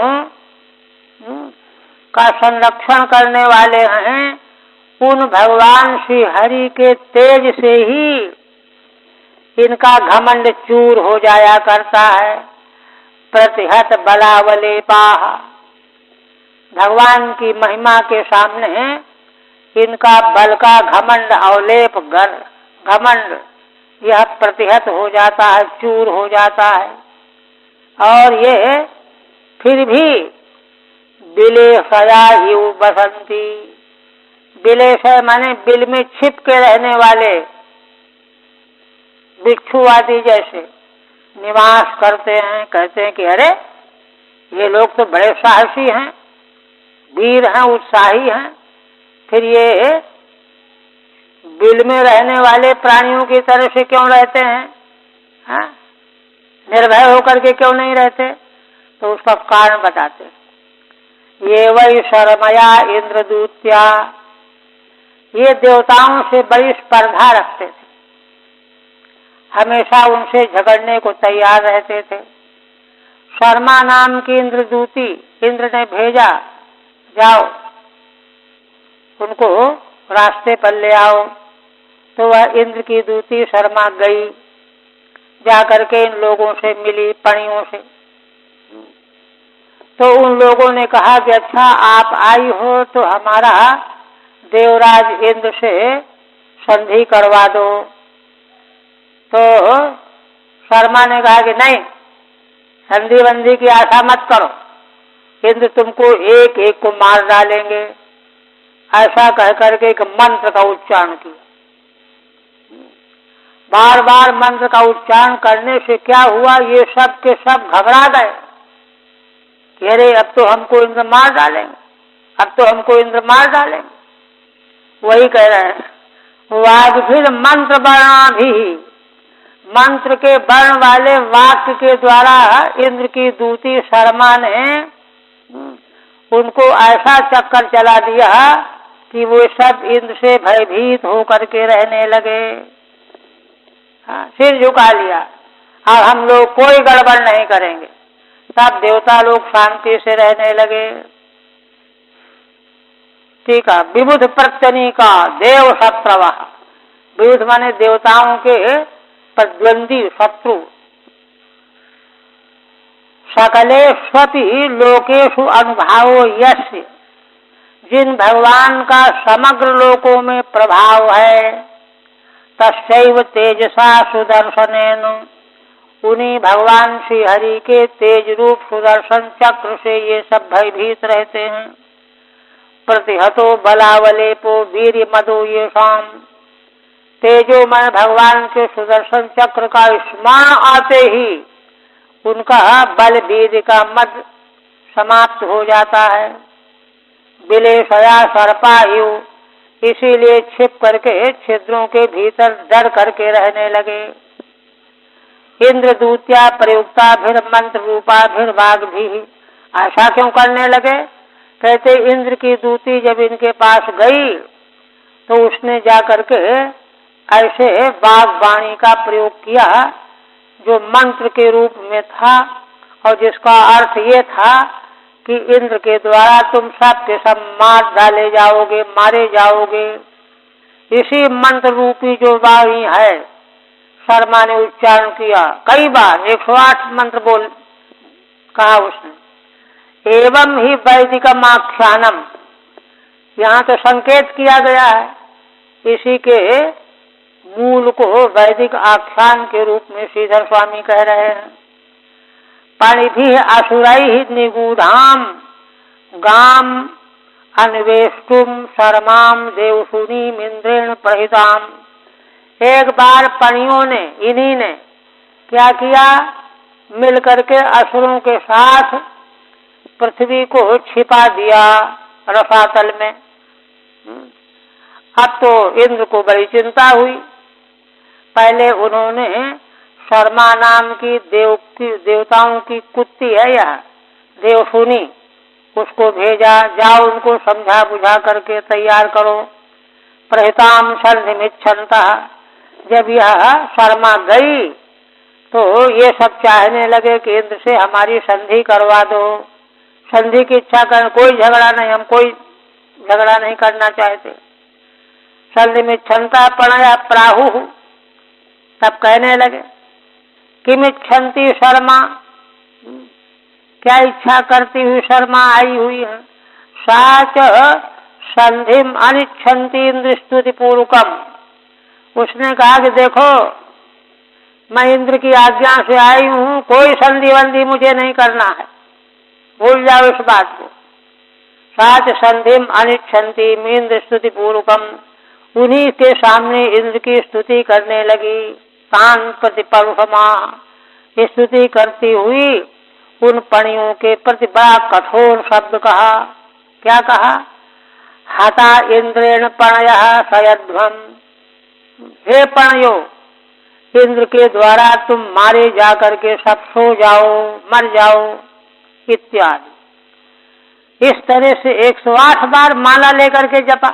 का संरक्षण करने वाले हैं, उन भगवान श्री हरि के तेज से ही इनका घमंड चूर हो जाया करता है। प्रतिहत बलावलेपाः, भगवान की महिमा के सामने इनका बल का घमंड अवलेप घमंड यह प्रतिहत हो जाता है, चूर हो जाता है। और ये फिर भी बिलेशया इव बसंती, बिलेशय माने बिल में छिप के रहने वाले भिक्षुवादी जैसे निवास करते हैं। कहते हैं कि अरे ये लोग तो बड़े साहसी हैं, वीर हैं, उत्साही हैं, फिर ये बिल में रहने वाले प्राणियों की तरह से क्यों रहते हैं? हाँ? निर्भय होकर के क्यों नहीं रहते? तो उसका कारण बताते हैं। ये वही शर्मया इंद्रदूत्या, ये देवताओं से बड़ी स्पर्धा रखते थे, हमेशा उनसे झगड़ने को तैयार रहते थे। शर्मा नाम की इंद्रदूती इंद्र ने भेजा, जाओ उनको रास्ते पर ले आओ। तो वह इंद्र की दूती शर्मा गई, जाकर के इन लोगों से मिली, पणियों से। तो उन लोगों ने कहा कि अच्छा आप आई हो तो हमारा देवराज इंद्र से संधि करवा दो। तो शर्मा ने कहा कि नहीं, संधि बंधी की आशा मत करो, इंद्र तुमको एक एक को मार डालेंगे। ऐसा कह करके एक मंत्र का उच्चारण किया। बार बार मंत्र का उच्चारण करने से क्या हुआ, ये सब के सब घबरा गए कि अरे अब तो हमको इंद्र मार डालेंगे, अब तो हमको इंद्र मार डालेंगे। वही कह रहे हैं, वाग्भिर मंत्र वर्णा भी, मंत्र के वर्ण वाले वाक्य के द्वारा इंद्र की दूती शर्मा ने उनको ऐसा चक्कर चला दिया कि वो सब इंद्र से भयभीत होकर के रहने लगे। हाँ, सिर झुका लिया, अब हम लोग कोई गड़बड़ नहीं करेंगे। सब देवता लोग शांति से रहने लगे। ठीक है। विबुध प्रत्यनीका देव शत्रवः, विबुध माने देवताओं के प्रतिद्वंदी शत्रु। सकलेष्वपि लोकेषु अनुभावो यस्य, जिन भगवान का समग्र लोकों में प्रभाव है, तस्यैव तेजसा सुदर्शनेन, उन्हीं भगवान श्री हरि के तेज रूप सुदर्शन चक्र से ये सब भयभीत रहते हैं। प्रतिहतो बलावलेपो वीर्य मदो येषाम, तेजोमय भगवान के सुदर्शन चक्र का स्मरण आते ही उनका बल वीर्य का मद समाप्त हो जाता है। विलेशया सर्पायु, इसीलिए छिप करके छिद्रों के भीतर डर करके रहने लगे। इंद्रदूत्या प्रयुक्ता फिर मंत्र रूपा फिर बाघ भी, ऐसा क्यों करने लगे? कहते इंद्र की दूती जब इनके पास गई तो उसने जाकर के ऐसे बाघ वाणी का प्रयोग किया जो मंत्र के रूप में था और जिसका अर्थ ये था कि इंद्र के द्वारा तुम सब के सब मार डाले जाओगे, मारे जाओगे। इसी मंत्र रूपी जो वाणी है शर्मा ने उच्चारण किया कई बार, 108 मंत्र बोल कहा उसने। एवं ही वैदिकम आख्यानम, यहाँ तो संकेत किया गया है, इसी के मूल को वैदिक आख्यान के रूप में श्रीधर स्वामी कह रहे हैं। पाणिभि असुरैः निगूढ़ाम गाम अन्वेष्टुम शर्माम देवशूनीम इंद्रेण प्रहिताम। एक बार पणियों ने, इन्हीं ने क्या किया, मिल करके असुरों के साथ पृथ्वी को छिपा दिया रसातल में। अब तो इंद्र को बड़ी चिंता हुई। पहले उन्होंने शर्मा नाम की देवताओं की कुत्ती है यह देवशूनी, उसको भेजा, जाओ उनको समझा बुझा करके तैयार करो। प्रहिताम संधिमिच्छन्ता, जब यह शर्मा गई तो ये सब चाहने लगे कि इंद्र से हमारी संधि करवा दो। संधि की इच्छा कर, कोई झगड़ा नहीं, हम कोई झगड़ा नहीं करना चाहते। संधिमिच्छन्ता प्रणय प्राहु, तब कहने लगे किमिच्छन्ति शर्मा, क्या इच्छा करती हुई शर्मा आई हुई है। साच संधिम अनिच्छन्ति इंद्र स्तुति पूर्वकम, उसने कहा कि देखो मैं इंद्र की आज्ञा से आई हूँ, कोई संधि वंधि मुझे नहीं करना है, भूल जाओ इस बात को। साच संधिम अनिच्छन्ति इंद्र स्तुति पूर्वकम, उन्हीं के सामने इंद्र की स्तुति करने लगी। तान प्रतिपरुषमा, स्तुति करती हुई उन पणियों के प्रति बड़ा कठोर शब्द कहा। क्या कहा? हता इंद्रेण पणयः सयध्वम, हे पणयो, इंद्र के द्वारा तुम मारे जाकर के सब सो जाओ, मर जाओ इत्यादि। इस तरह से 108 बार माला लेकर के जपा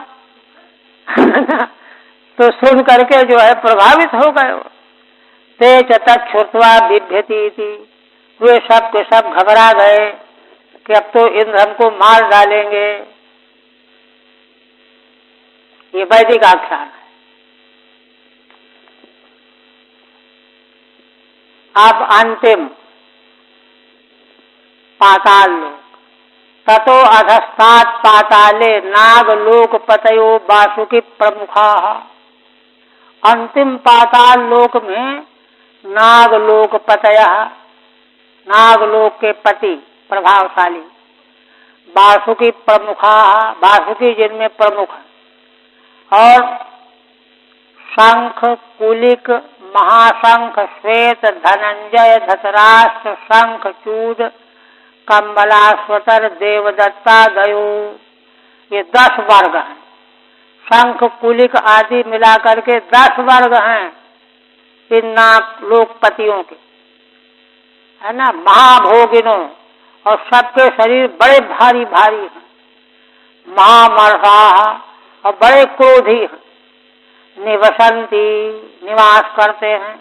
तो सुन करके जो है प्रभावित हो गए। ते तच्छ्रुत्वा बिभ्यति थी, वे सब के सब घबरा गए कि अब तो इंद्र हमको मार डालेंगे। ये वैदिक आख्यान है। अब अंतिम पाताल लोक, ततो अधस्तात् पाताले नागलोक पतयो वासुकी प्रमुखा। अंतिम पाताल लोक में नागलोक पतय, नागलोक के पति प्रभावशाली, वासुकी प्रमुखा, वासुकी जिनमें प्रमुख है, और शंख कुलिक महाशंख श्वेत धनंजय धतराष्ट्र शंख चूड कम्बलाश्वतर देवदत्ता दयो, ये 10 वर्ग हैं। शंख कुलिक आदि मिलाकर के 10 वर्ग हैं इन नागलोकपतियों के, है ना, महाभोगिनों, और सबके शरीर बड़े भारी भारी हैं, महामर्षा और बड़े क्रोधी हैं। निवसंती, निवास करते हैं।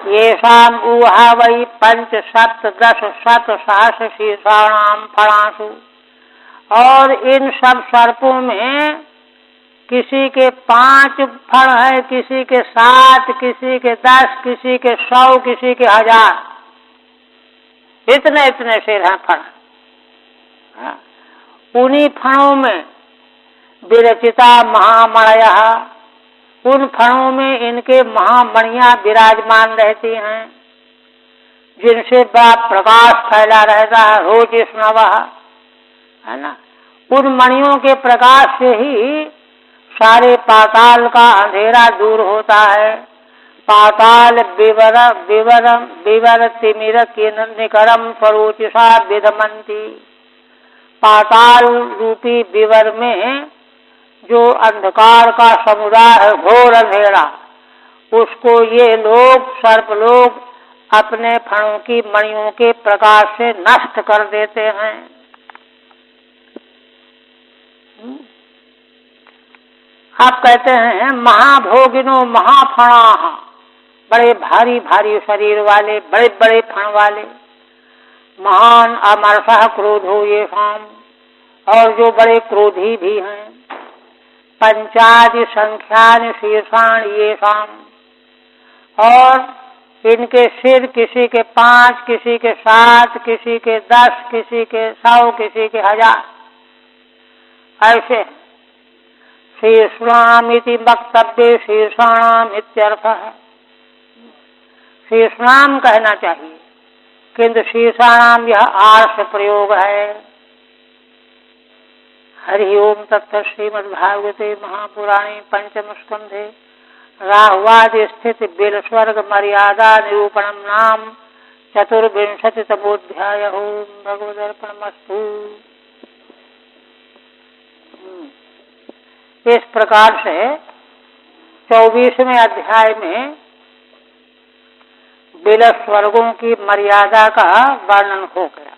येषाम ऊहा वै 5 7 10 शत सहस्र शीर्षाणाम फणासु, और इन सब सर्पों में किसी के 5 फण है, किसी के 7, किसी के 10, किसी के 100, किसी के 1000, इतने इतने सिर हैं फण। उन्हीं फणों में विरचिता महामणयः, उन फणों में इनके महामणियां विराजमान रहती हैं, जिनसे बड़ा प्रकाश फैला रहता है रोज स्नवः, है ना। उन मणियों के प्रकाश से ही सारे पाताल का अंधेरा दूर होता है। पाताल विवर विवर विवर तिमिर निकरम स्वरोचिषा विदमंती, पाताल रूपी विवर में जो अंधकार का समुदाय है, घोर अंधेरा, उसको ये लोग सर्प लोग अपने फणों की मणियों के प्रकाश से नष्ट कर देते हैं। आप कहते हैं महाभोगिनो महाफणा, बड़े भारी भारी शरीर वाले, बड़े बड़े फण वाले, महान अमरसः क्रोधो ये शाम, और जो बड़े क्रोधी भी हैं, पंचादि संख्यान शीर्षाण ये शाम, और इनके सिर किसी के 5, किसी के 7, किसी के 10, किसी के 100, किसी के 1000, ऐसे शीर्षामिति वक्तव्य शीर्षाणाम इत्यर्थ है। शीर्षाम कहना चाहिए, किंतु शीर्षाणाम यह आर्ष प्रयोग है। हरि ओम तत्त श्रीमद्भागवते महापुराणे पंचम स्कंधे राहुवादि स्थित बिलस्वर्ग मर्यादा निरूपणम नाम चतुर्विंशतितमोऽध्याय। ओम भगवदर्पणमस्तु। इस प्रकार से 24वें अध्याय में बिलस्वर्गों की मर्यादा का वर्णन हो गया।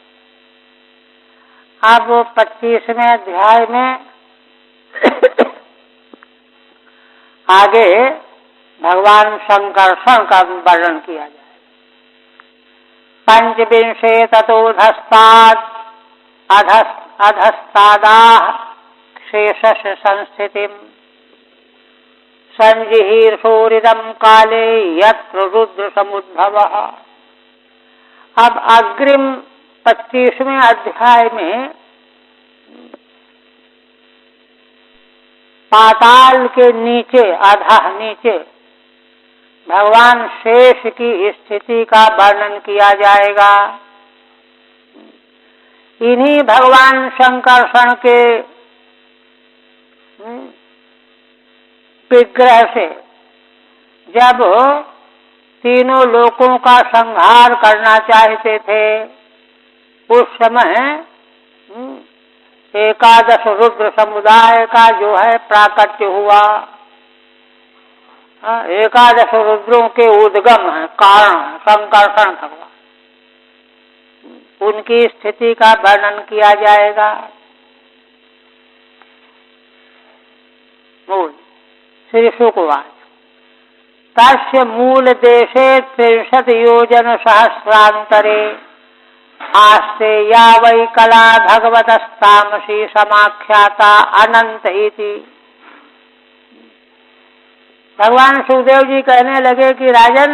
अब 25वें अध्याय में आगे भगवान संकर्षण का वर्णन किया जाए। पंचविंशे ततोधस्ताद अधस्तादाः शेषश संस्थितिम संजिहीर्षोरिदं काले यत्र रुद्र समुद्भवः। अब अग्रिम 25वें अध्याय में पाताल के नीचे, अधः नीचे भगवान शेष की स्थिति का वर्णन किया जाएगा। इन्हीं भगवान संकर्षण के विग्रह से जब तीनों लोकों का संहार करना चाहते थे, उस समय 11 रुद्र समुदाय का जो है प्राकट्य हुआ। 11 रुद्रों के उद्गम है, कारण संकर्षण भगवान, उनकी स्थिति का वर्णन किया जाएगा। मूल श्री शुकवाच तस्य मूल देशे 63 योजन सहस्रांतरे आस्ते या वै कला भगवतस्तामसी समाख्याता अनंत इति। भगवान सुखदेव जी कहने लगे कि राजन,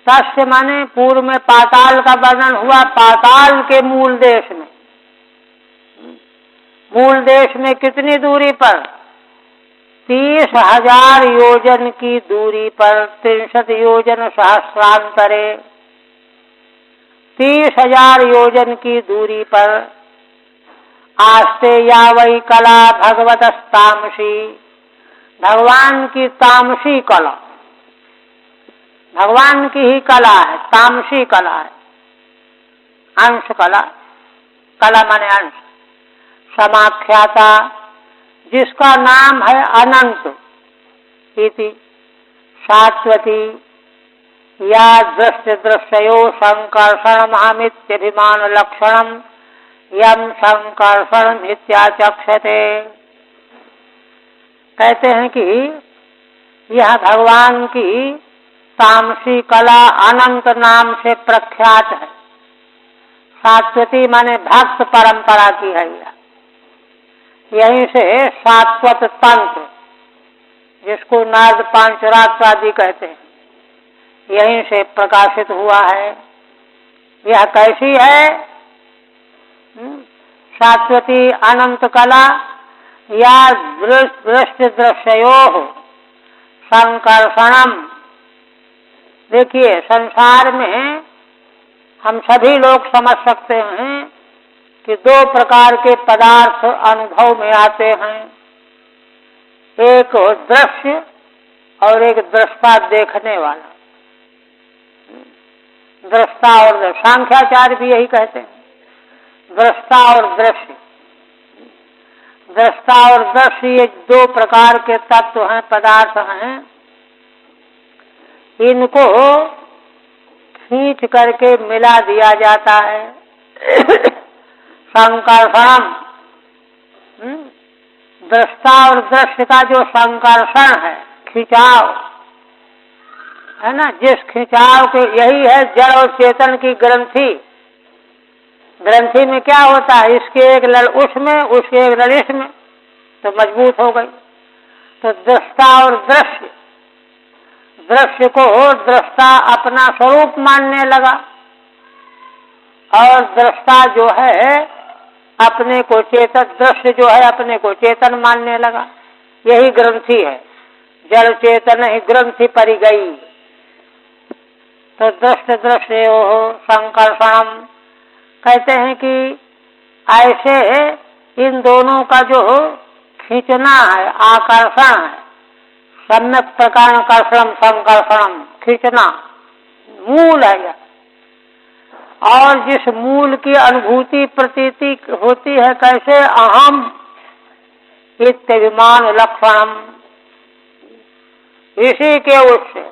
तस्य माने पूर्व में पाताल का वर्णन हुआ। पाताल के मूल देश में, मूल देश में कितनी दूरी पर? 30,000 योजन की दूरी पर, 63 योजन सहस्रांतरे, 30,000 योजन की दूरी पर आस्ते या वै कला भगवतस्तामसी, भगवान की तामसी कला, भगवान की ही कला है, तामसी कला है, अंश कला, कला माने अंश, समाख्याता, जिसका नाम है अनंत इति, शाश्वती, या दृश्य दृश्यो संकर्षण महामित्यभिमान लक्षणम यम संकर्षण इत्याचक्षते। कहते हैं कि यह भगवान की तामसी कला अनंत नाम से प्रख्यात है। शाश्वती माने भक्त परंपरा की है। यहीं से शाश्वत तंत्र, जिसको नारद पांचरात्र आदि कहते हैं, यहीं से प्रकाशित हुआ है। यह कैसी है? शाश्वती अनंत कला या दृष्टि दृश्यो संकर्षणम। देखिए, संसार में हम सभी लोग समझ सकते हैं कि 2 प्रकार के पदार्थ अनुभव में आते हैं, एक दृश्य और एक दृष्टा, देखने वाला। दृष्टा और सांख्याचार्य भी यही कहते हैं, दृष्टा और दृश्य। दृष्टा और दृश्य ये दो प्रकार के तत्व हैं, पदार्थ हैं। इनको खींच करके मिला दिया जाता है। संकर्षण, दृष्टा और दृश्य का जो संकर्षण है, खिंचाव है ना, जिस खिंचाव के, यही है जड़ और चेतन की ग्रंथि। ग्रंथि में क्या होता है, इसके एक लड़ उसमें, उसके एक लड़ इसमें, तो मजबूत हो गई। तो दृष्टा और दृश्य, दृश्य को दृष्टा अपना स्वरूप मानने लगा और दृष्टा जो है अपने को चेतन, दृश्य जो है अपने को चेतन मानने लगा। यही ग्रंथि है, जड़ चेतन ही ग्रंथि परी गई। तो दृष्ट दृश्य संकर्षणम, कहते हैं कि ऐसे इन दोनों का जो खींचना है, आकर्षण है, सम्यक प्रकार कर्षणम संकर्षणम, खींचना मूल है यह। और जिस मूल की अनुभूति प्रतीति होती है, कैसे, अहम इत्यभिमान लक्षणम, इसी के उससे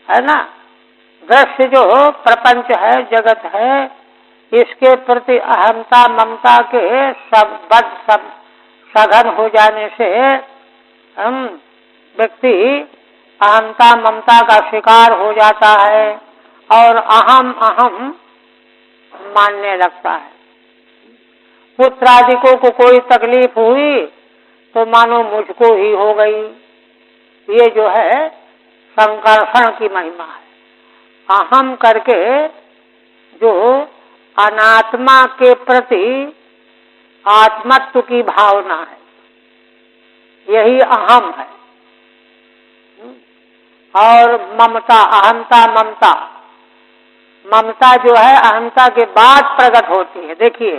है ना। दृश्य जो प्रपंच है, जगत है, इसके प्रति अहमता ममता के सब सघन हो जाने से हम व्यक्ति अहमता ममता का शिकार हो जाता है और अहम अहम मानने लगता है। पुत्र आदिकों को कोई तकलीफ हुई तो मानो मुझको ही हो गई। ये जो है संकर्षण की महिमा है। अहम करके जो अनात्मा के प्रति आत्मत्व की भावना है, यही अहम है। और ममता, अहंता ममता, ममता जो है अहंता के बाद प्रकट होती है। देखिए,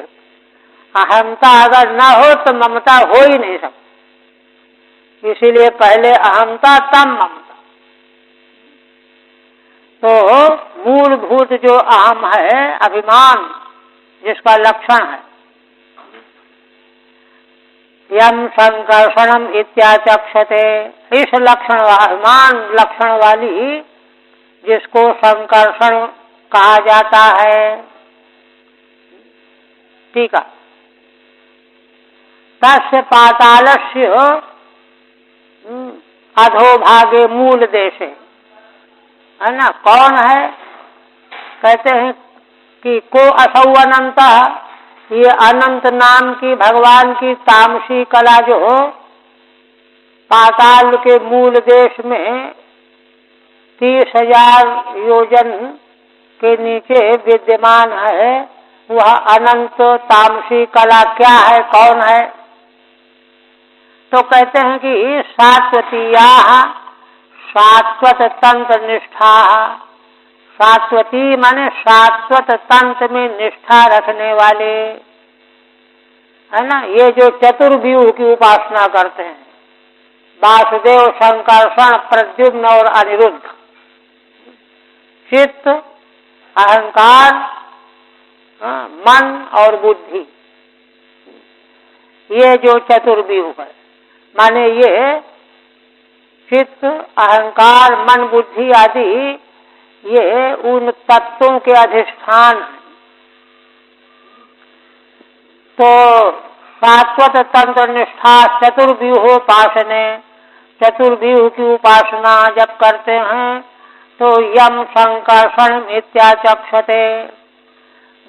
अहंता अगर न हो तो ममता हो ही नहीं सकती, इसीलिए पहले अहंता तब ममता। तो मूलभूत जो अहम है, अभिमान, जिसका लक्षण है यम संकर्षणम इत्याचक्षते, इस लक्षण, अभिमान लक्षण वाली जिसको संकर्षण कहा जाता है। ठीक है। तस्य पातालस्य अधोभागे मूल देशे, है ना। कौन है, कहते हैं कि को असौ अनंत, ये अनंत नाम की भगवान की तामसी कला जो पाताल के मूल देश में 30,000 योजन के नीचे विद्यमान है, वह अनंत तामसी कला क्या है, कौन है। तो कहते हैं कि सात्वतीया शाश्वत तंत्र निष्ठा, शाश्वती माने शाश्वत तंत्र में निष्ठा रखने वाले, है ना। ये जो चतुर्व्यूह की उपासना करते हैं, वासुदेव, संकर्षण, प्रद्युम्न और अनिरुद्ध, चित्त, अहंकार, मन और बुद्धि, ये जो चतुर्व्यूह है, माने ये चित्त, अहंकार, मन, बुद्धि आदि ये उन तत्वों के अधिष्ठान हैं। तो शाश्वत तंत्र निष्ठा चतुर्व्यूहोपासने, चतुर्व्यूह की उपासना जब करते हैं तो यम संकर्षण इत्याचक्षते,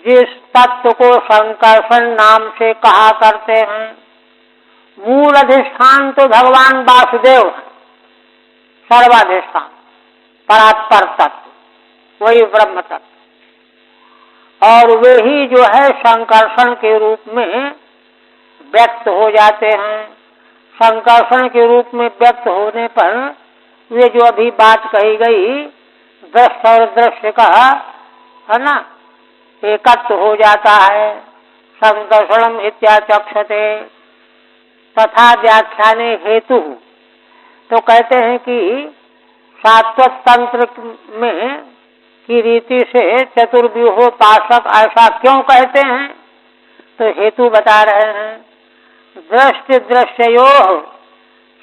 जिस तत्व को संकर्षण नाम से कहा करते हैं। मूल अधिष्ठान तो भगवान वासुदेव है, सर्वाधिष्ठान, परात्पर तत्व, वही ब्रह्म तत्व। और वे ही जो है संकर्षण के रूप में व्यक्त हो जाते हैं। संकर्षण के रूप में व्यक्त होने पर वे जो अभी बात कही गई, दृष्ट और दृश्य का, है ना, एकत्व हो जाता है। संकर्षणम इत्याचक्षते तथा व्याख्याने हेतु, तो कहते हैं कि शाश्वत तंत्र में की रीति से चतुर्व्यूहोपासक ऐसा क्यों कहते हैं, तो हेतु बता रहे हैं, दृष्टि दृश्ययोः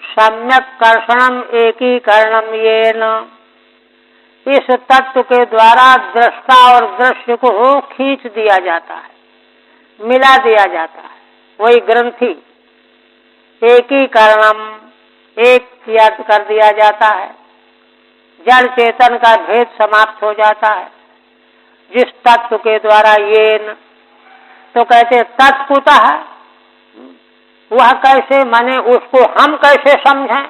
सम्यक कर्षणम एकीकरणम येन। इस तत्व के द्वारा दृष्टा और दृश्य को खींच दिया जाता है, मिला दिया जाता है, वही ग्रंथि एकीकरणम, एक किया कर दिया जाता है। जड़ चेतन का भेद समाप्त हो जाता है जिस तत्व के द्वारा येन। तो कहते तत्कुतः, वह कैसे, माने उसको हम कैसे समझें?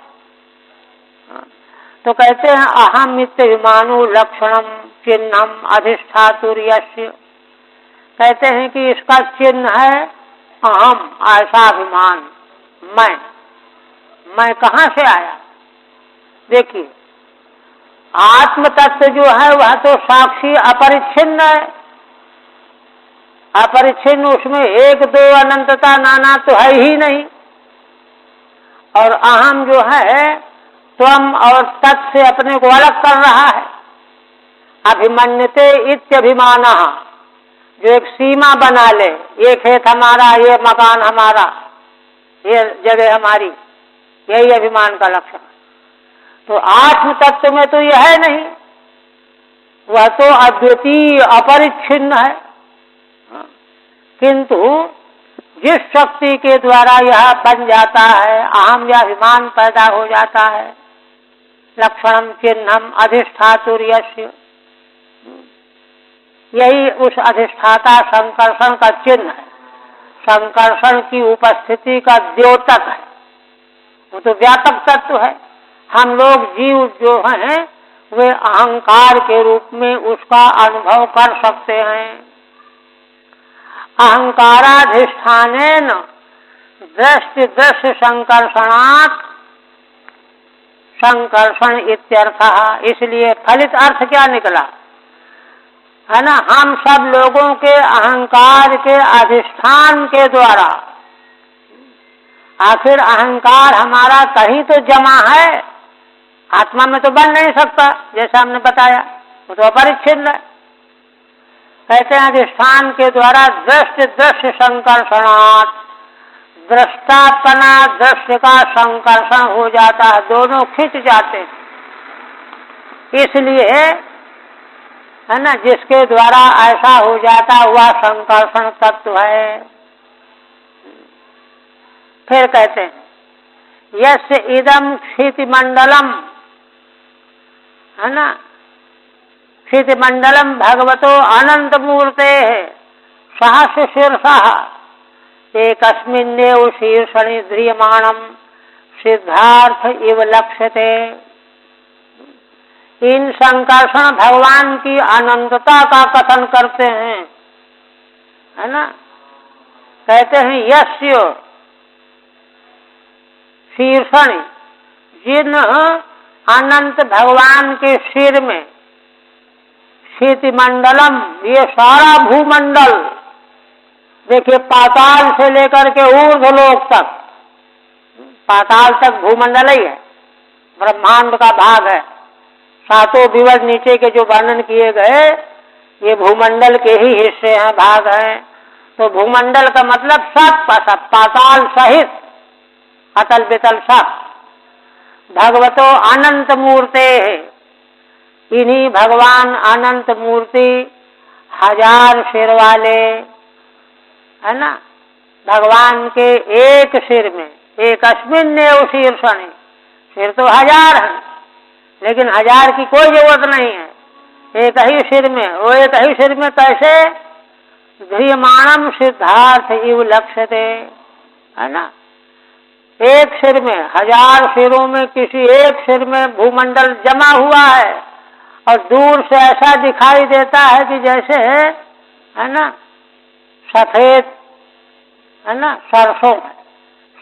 तो कहते हैं अहम इत्यभिमानो लक्षणम चिन्हम अधिष्ठातुर्यस्य। कहते हैं कि इसका चिन्ह है अहम, ऐसा अभिमान, मैं कहाँ से आया? देखिए आत्म तत्व जो है वह तो साक्षी अपरिच्छिन्न है, अपरिच्छिन्न, उसमें एक दो अनंतता नाना तो है ही नहीं। और अहम जो है त्वम और तत् से अपने को अलग कर रहा है। अभिमन्यते इत्यभिमानः, जो एक सीमा बना ले, ये खेत हमारा, ये मकान हमारा, ये जगह हमारी, यही अभिमान का लक्षण। तो आत्म तत्व में तो यह है नहीं, वह तो अद्वितीय अपरिच्छिन्न है। किंतु जिस शक्ति के द्वारा यह बन जाता है, अहम या अभिमान पैदा हो जाता है, लक्षणम चिन्हम अधिष्ठातुर्यस्य, यही उस अधिष्ठाता संकर्षण का चिन्ह है, संकर्षण की उपस्थिति का द्योतक है। वो तो व्यापक तत्व है। हम लोग जीव जो हैं वे अहंकार के रूप में उसका अनुभव कर सकते हैं। अहंकाराधिष्ठानेन दृष्टि दृश्य संकर्षणात् संकर्षण इत्यर्थः। इसलिए फलित अर्थ क्या निकला है ना, हम सब लोगों के अहंकार के अधिष्ठान के द्वारा, आखिर अहंकार हमारा कहीं तो जमा है, आत्मा में तो बन नहीं सकता, जैसा हमने बताया, वो तो अपरिच्छिन्न है। कहते हैं अधिष्ठान के द्वारा दृष्टि दृश्य संकर्षणात्, दृष्टापना दृश्य का संकर्षण हो जाता है, दोनों खिंच जाते हैं। इसलिए है ना, जिसके द्वारा ऐसा हो जाता हुआ संकर्षण तत्व है। फिर कहते हैं यस्य इदम क्षितिमंडलम, है ना, क्षितिमंडलम भगवतो अनंत मूर्ते सहस्र शीर्षः एकस्मिन्नेव शीर्षणि ध्रियमाणम सिद्धार्थ इव लक्ष्यते। इन संकर्षण भगवान की अनंतता का कथन करते हैं, है ना। कहते हैं यस्य शीर्षणि, जिन अनंत भगवान के सिर में क्षितिमंडलम, ये सारा भूमंडल, देखिए पाताल से लेकर के ऊर्ध्वलोक तक, पाताल तक भूमंडल ही है, ब्रह्मांड का भाग है। सातों विवर नीचे के जो वर्णन किए गए ये भूमंडल के ही हिस्से हैं, भाग हैं। तो भूमंडल का मतलब सब पाताल सहित अतल वितल सब। भगवतो अनंत मूर्ते, इन्हीं भगवान अनंत मूर्ति, हजार सिर वाले, है ना, भगवान के एक सिर में, एक अस्मिन्नेव शीर्षणि, सिर तो हजार हैं लेकिन हजार की कोई जरूरत नहीं है, एक ही सिर में। वो एक ही सिर में कैसे? ध्रियमाणम सिद्धार्थ इव लक्ष्यते, है ना। एक सिर में, हजार सिरों में किसी एक सिर में भूमंडल जमा हुआ है और दूर से ऐसा दिखाई देता है कि जैसे है ना सफेद, है ना, सरसों,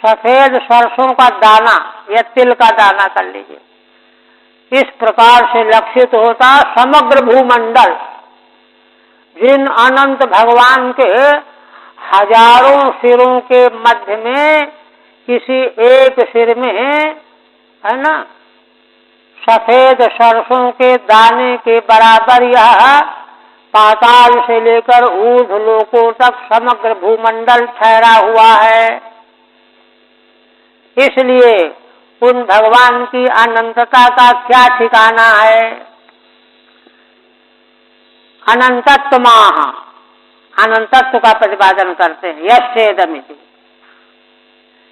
सफेद सरसों का दाना या तिल का दाना कर लीजिए। इस प्रकार से लक्षित होता समग्र भूमंडल। जिन अनंत भगवान के हजारों सिरों के मध्य में किसी एक सिर में, है ना, सफेद सरसों के दाने के बराबर यह पाताल से लेकर ऊर्ध्व लोकों तक समग्र भूमंडल ठहरा हुआ है। इसलिए उन भगवान की अनंतता का क्या ठिकाना है। अनंतत्व माह, अनंतत्व का प्रतिपादन करते हैं। यस्येदमिति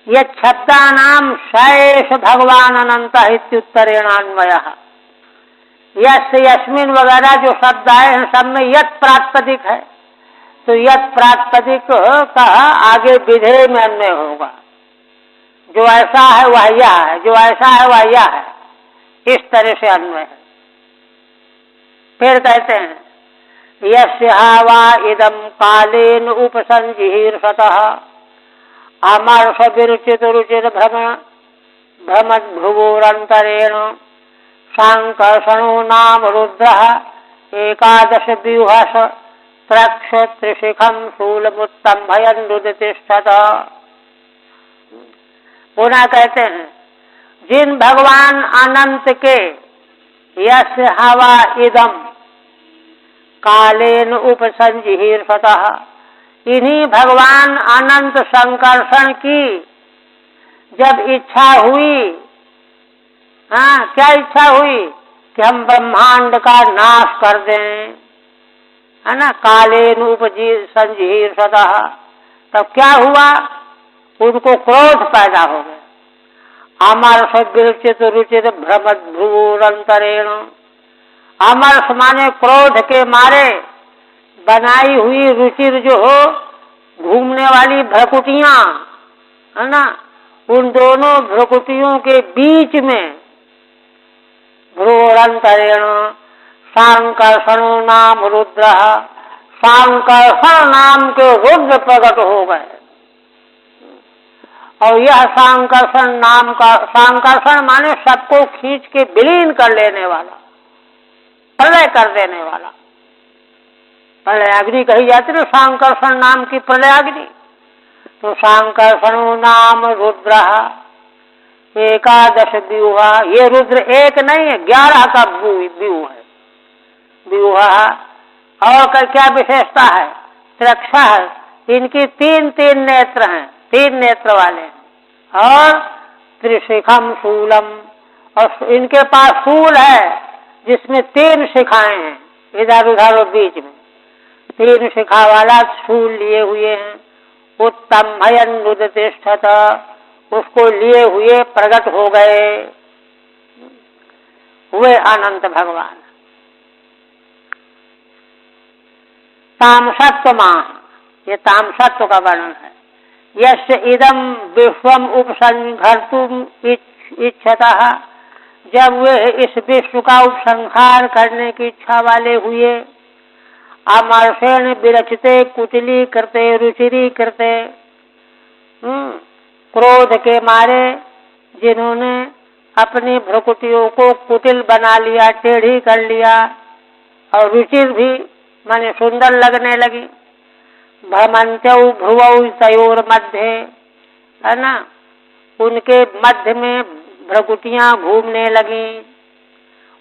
यत् शब्दानाम शेष भगवान अनंत इत्युत्तरेणान्वयः। यस्य यस्मिन वगैरह जो शब्द आए हैं सब में यत् प्रातिपदिक है, तो यत् प्रातिपदिक का आगे विधेय में अन्वय होगा। जो ऐसा है वह यह है, जो ऐसा है वह यह है, इस तरह से अन्वय है। फिर कहते हैं यस्य वा इदं कालेन उपसंजिहीर्षतः अमर्ष विरुचित रुचिर भ्रमद्भुवोरन्तरेण सांकर्षणो नाम रुद्रः एकादश व्यूहस त्रक्ष त्रिशिखम शूलमुत्तम्भयन् रुदितिष्ठत। पुनः कहते हैं जिन भगवान अनंत के यस्य हवा इदम कालेन उपसंजिहीर्षतः, इन्हीं भगवान अनंत संकर्षण की जब इच्छा हुई, हाँ क्या इच्छा हुई कि हम ब्रह्मांड का नाश कर दें, है ना। कालेन उपसंजिहीर्षतः, तब क्या हुआ, उनको क्रोध पैदा हो गया। अमर्ष विरुचित रुचिर भ्रमद्भुवोरन्तरेण, अमर्ष माने क्रोध के मारे बनाई हुई रुचिर जो घूमने वाली भ्रकुटियां, है ना, उन दोनों भ्रकुटियों के बीच में भ्रुवोरन्तरेण सांकर्षणो नाम रुद्र, सांकर्षण नाम के रुद्र प्रकट हो गए। और यह सांकर्षण नाम का, सांकर्षण माने सबको खींच के विलीन कर लेने वाला, प्रलय कर देने वाला। प्रलयाग्नि कही जाती है सांकर्षण नाम की प्रलयाग्नि। तो सांकर्षणो नाम रुद्र एकादश व्यूहा, ये रुद्र एक नहीं है, 11 का व्यूह है। व्यूहा और का क्या विशेषता है, त्रक्षा है, इनकी तीन नेत्र हैं, 3 नेत्र वाले हैं। और त्रिशिखम शूलम, और इनके पास शूल है जिसमें 3 शिखाएं हैं, इधर उधर और बीच में 3 शिखा वाला शूल लिए हुए हैं। उत्तम्भयन् रुदितिष्ठत, उसको लिए हुए प्रकट हो गए, हुए अनंत भगवान। तामसत्व माह, ये तामसत्व का वर्णन है। यस्य इदम विश्वम उपसंहर्तुम इच्छतः, जब वे इस विश्व का उपसंहार करने की इच्छा वाले हुए। अमर्षेण विरचिते कुटिली करते रुचिरी करते, क्रोध के मारे जिन्होंने अपनी भ्रुकुटियों को कुटिल बना लिया, टेढ़ी कर लिया, और रुचिर भी माने सुंदर लगने लगी। भ्रमंत्यौ भ्रुवौ तयोर मध्य, है ना, उनके मध्य में भ्रुकुटियां घूमने लगी।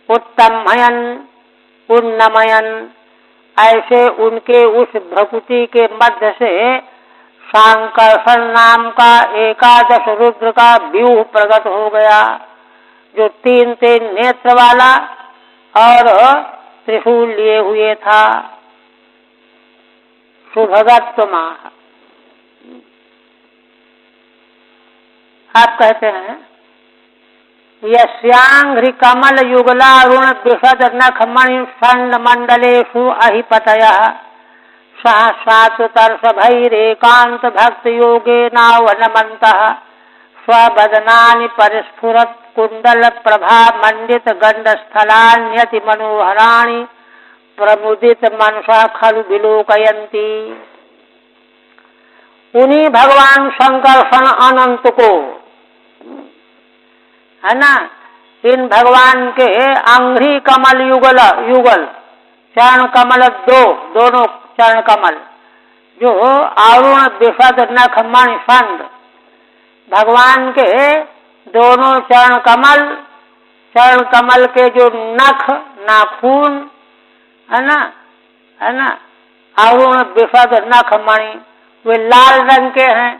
उत्तम्भयन् उन्नमयन्, ऐसे उनके उस भ्रुकुटी के मध्य से सांकर्षण नाम का एकादश रुद्र का व्यूह प्रकट हो गया, जो 3 नेत्र वाला और त्रिशूल लिए हुए था। सुभगत्व माह, आप कहते हैं यस्यांघ्रि कमल युगलारुण विशद नख मणि षण्ड मंडलेषु अहिपतयः सहस्रातुतर्ष भैरेकांत भक्त योगे नावनमन्तः स्वबदनानि परिस्फुरत् कुंडल प्रभा मंडित गंड स्थलान्यति मनोहराणि प्रमुदित मनसा खलु विलोकयन्ति। उन्हीं भगवान संकर्षण अनंत को, है ना, इन भगवान के अंघ्रि कमल युगल चरण कमल दोनों चरण कमल, जो आरुण विशद नख मणि षण्ड, भगवान के दोनों चरण कमल के जो नख नाखून, है ना, है ना। अरुण विशद नख मणि, वे लाल रंग के हैं,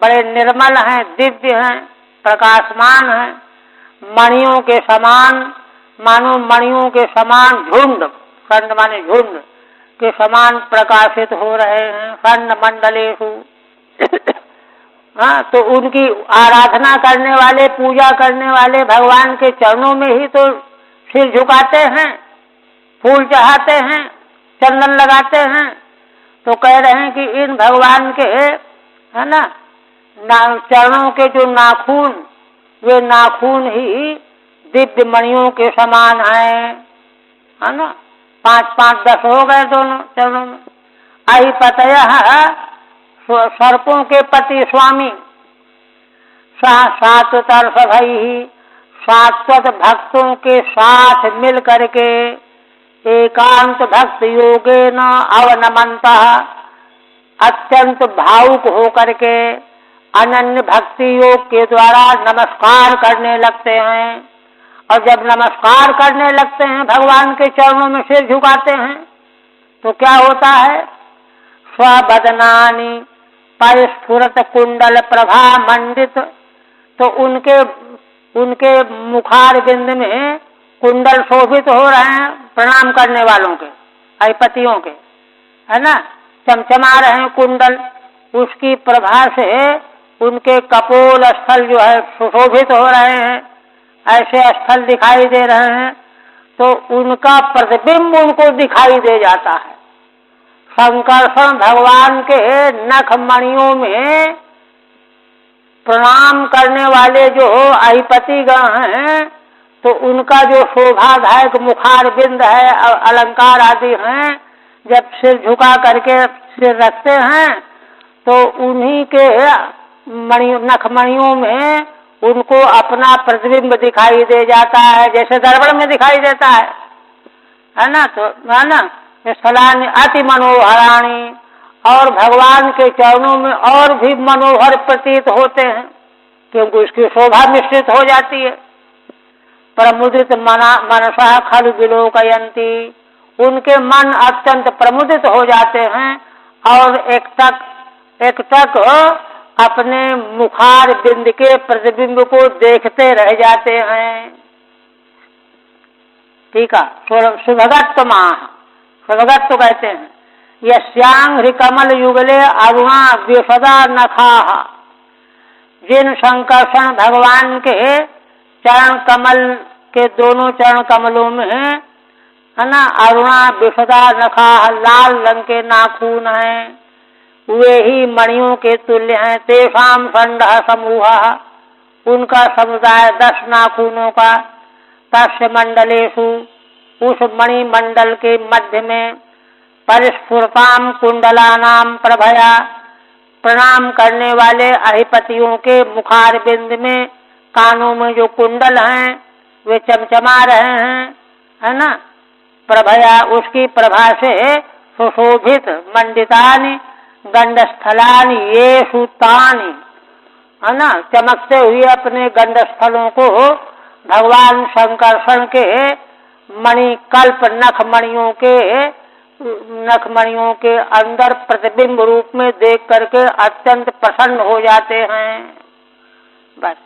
बड़े निर्मल हैं, दिव्य हैं, प्रकाशमान हैं, मणियों के समान, मानो मणियों के समान झुंड, खंड माने झुंड के समान प्रकाशित हो रहे हैं। खंड मंडलेषु हाँ, तो उनकी आराधना करने वाले, पूजा करने वाले भगवान के चरणों में ही तो सिर झुकाते हैं, फूल चढ़ाते हैं, चंदन लगाते हैं। तो कह रहे हैं कि इन भगवान के, है ना, चरणों के जो नाखून, वे नाखून ही दिव्य मणियों के समान हैं, है ना। 5 5 10 हो गए दोनों चरणों में। अहिपतयः, सर्पों के पति स्वामी, सात्वतर सभई, शाश्वत भक्तों के साथ मिल करके एकांत भक्त योगेन अवनमन्तः, अत्यंत भावुक होकर के अनन्य भक्ति योग के द्वारा नमस्कार करने लगते हैं। और जब नमस्कार करने लगते हैं, भगवान के चरणों में सिर झुकाते हैं, तो क्या होता है? स्वबदनानि परिस्फुरत कुंडल प्रभा मंडित, तो उनके मुखार बिंद में कुंडल शोभित हो रहे हैं, प्रणाम करने वालों के, अधिपतियों के, है ना, चमचमा रहे हैं कुंडल। उसकी प्रभा से उनके कपोल स्थल जो है सुशोभित हो रहे हैं, ऐसे स्थल दिखाई दे रहे हैं। तो उनका प्रतिबिंब उनको दिखाई दे जाता है। शंकरषण भगवान के नख मणियों में प्रणाम करने वाले जो अधिपति गण हैं, तो उनका जो शोभादायक मुखार बिंद है, अलंकार आदि हैं, जब सिर झुका करके सिर रखते हैं, तो उन्हीं के नख मणियों में उनको अपना प्रतिबिंब दिखाई दे जाता है, जैसे दर्पण में दिखाई देता है ना। तो है ना, स्थलानि अति मनोहराणि, और भगवान के चरणों में और भी मनोहर प्रतीत होते हैं, क्योंकि उसकी शोभा मिश्रित हो जाती है। प्रमुदित मनसा खलु विलोकयन्ति, उनके मन अत्यंत प्रमुदित हो जाते हैं और एक टक अपने मुखार बिंद के प्रतिबिंब को देखते रह जाते हैं। ठीक है, सुभगत्व माह, सुभगत्व कहते हैं। यस्यांघ्रि कमल युगले अरुणा विशदा नखाः, जिन शंकरषण भगवान के चरण कमल के दोनों चरण कमलों में, है ना, अरुणा विशदा नखाः, लाल रंग के नाखून हैं, वे ही मणियों के तुल्य हैं। तेषाम खंडः समूहः, उनका समुदाय 10 नाखूनों का। तस्य मंडलेषु, उस मणि मंडल के मध्य में, परिस्फुरताम कुंडलानाम प्रभया, प्रणाम करने वाले अधिपतियों के मुखार बिंद में, कानों में जो कुंडल हैं वे चमचमा रहे हैं, है ना। प्रभया, उसकी प्रभा से सुशोभित, मंडितानि गंडस्थलानि येषु तानि, है ना, चमकते हुए अपने गंडस्थलों को भगवान शंकरषण के मणिकल्प नखमणियों के अंदर प्रतिबिंब रूप में देख करके अत्यंत प्रसन्न हो जाते हैं। बस।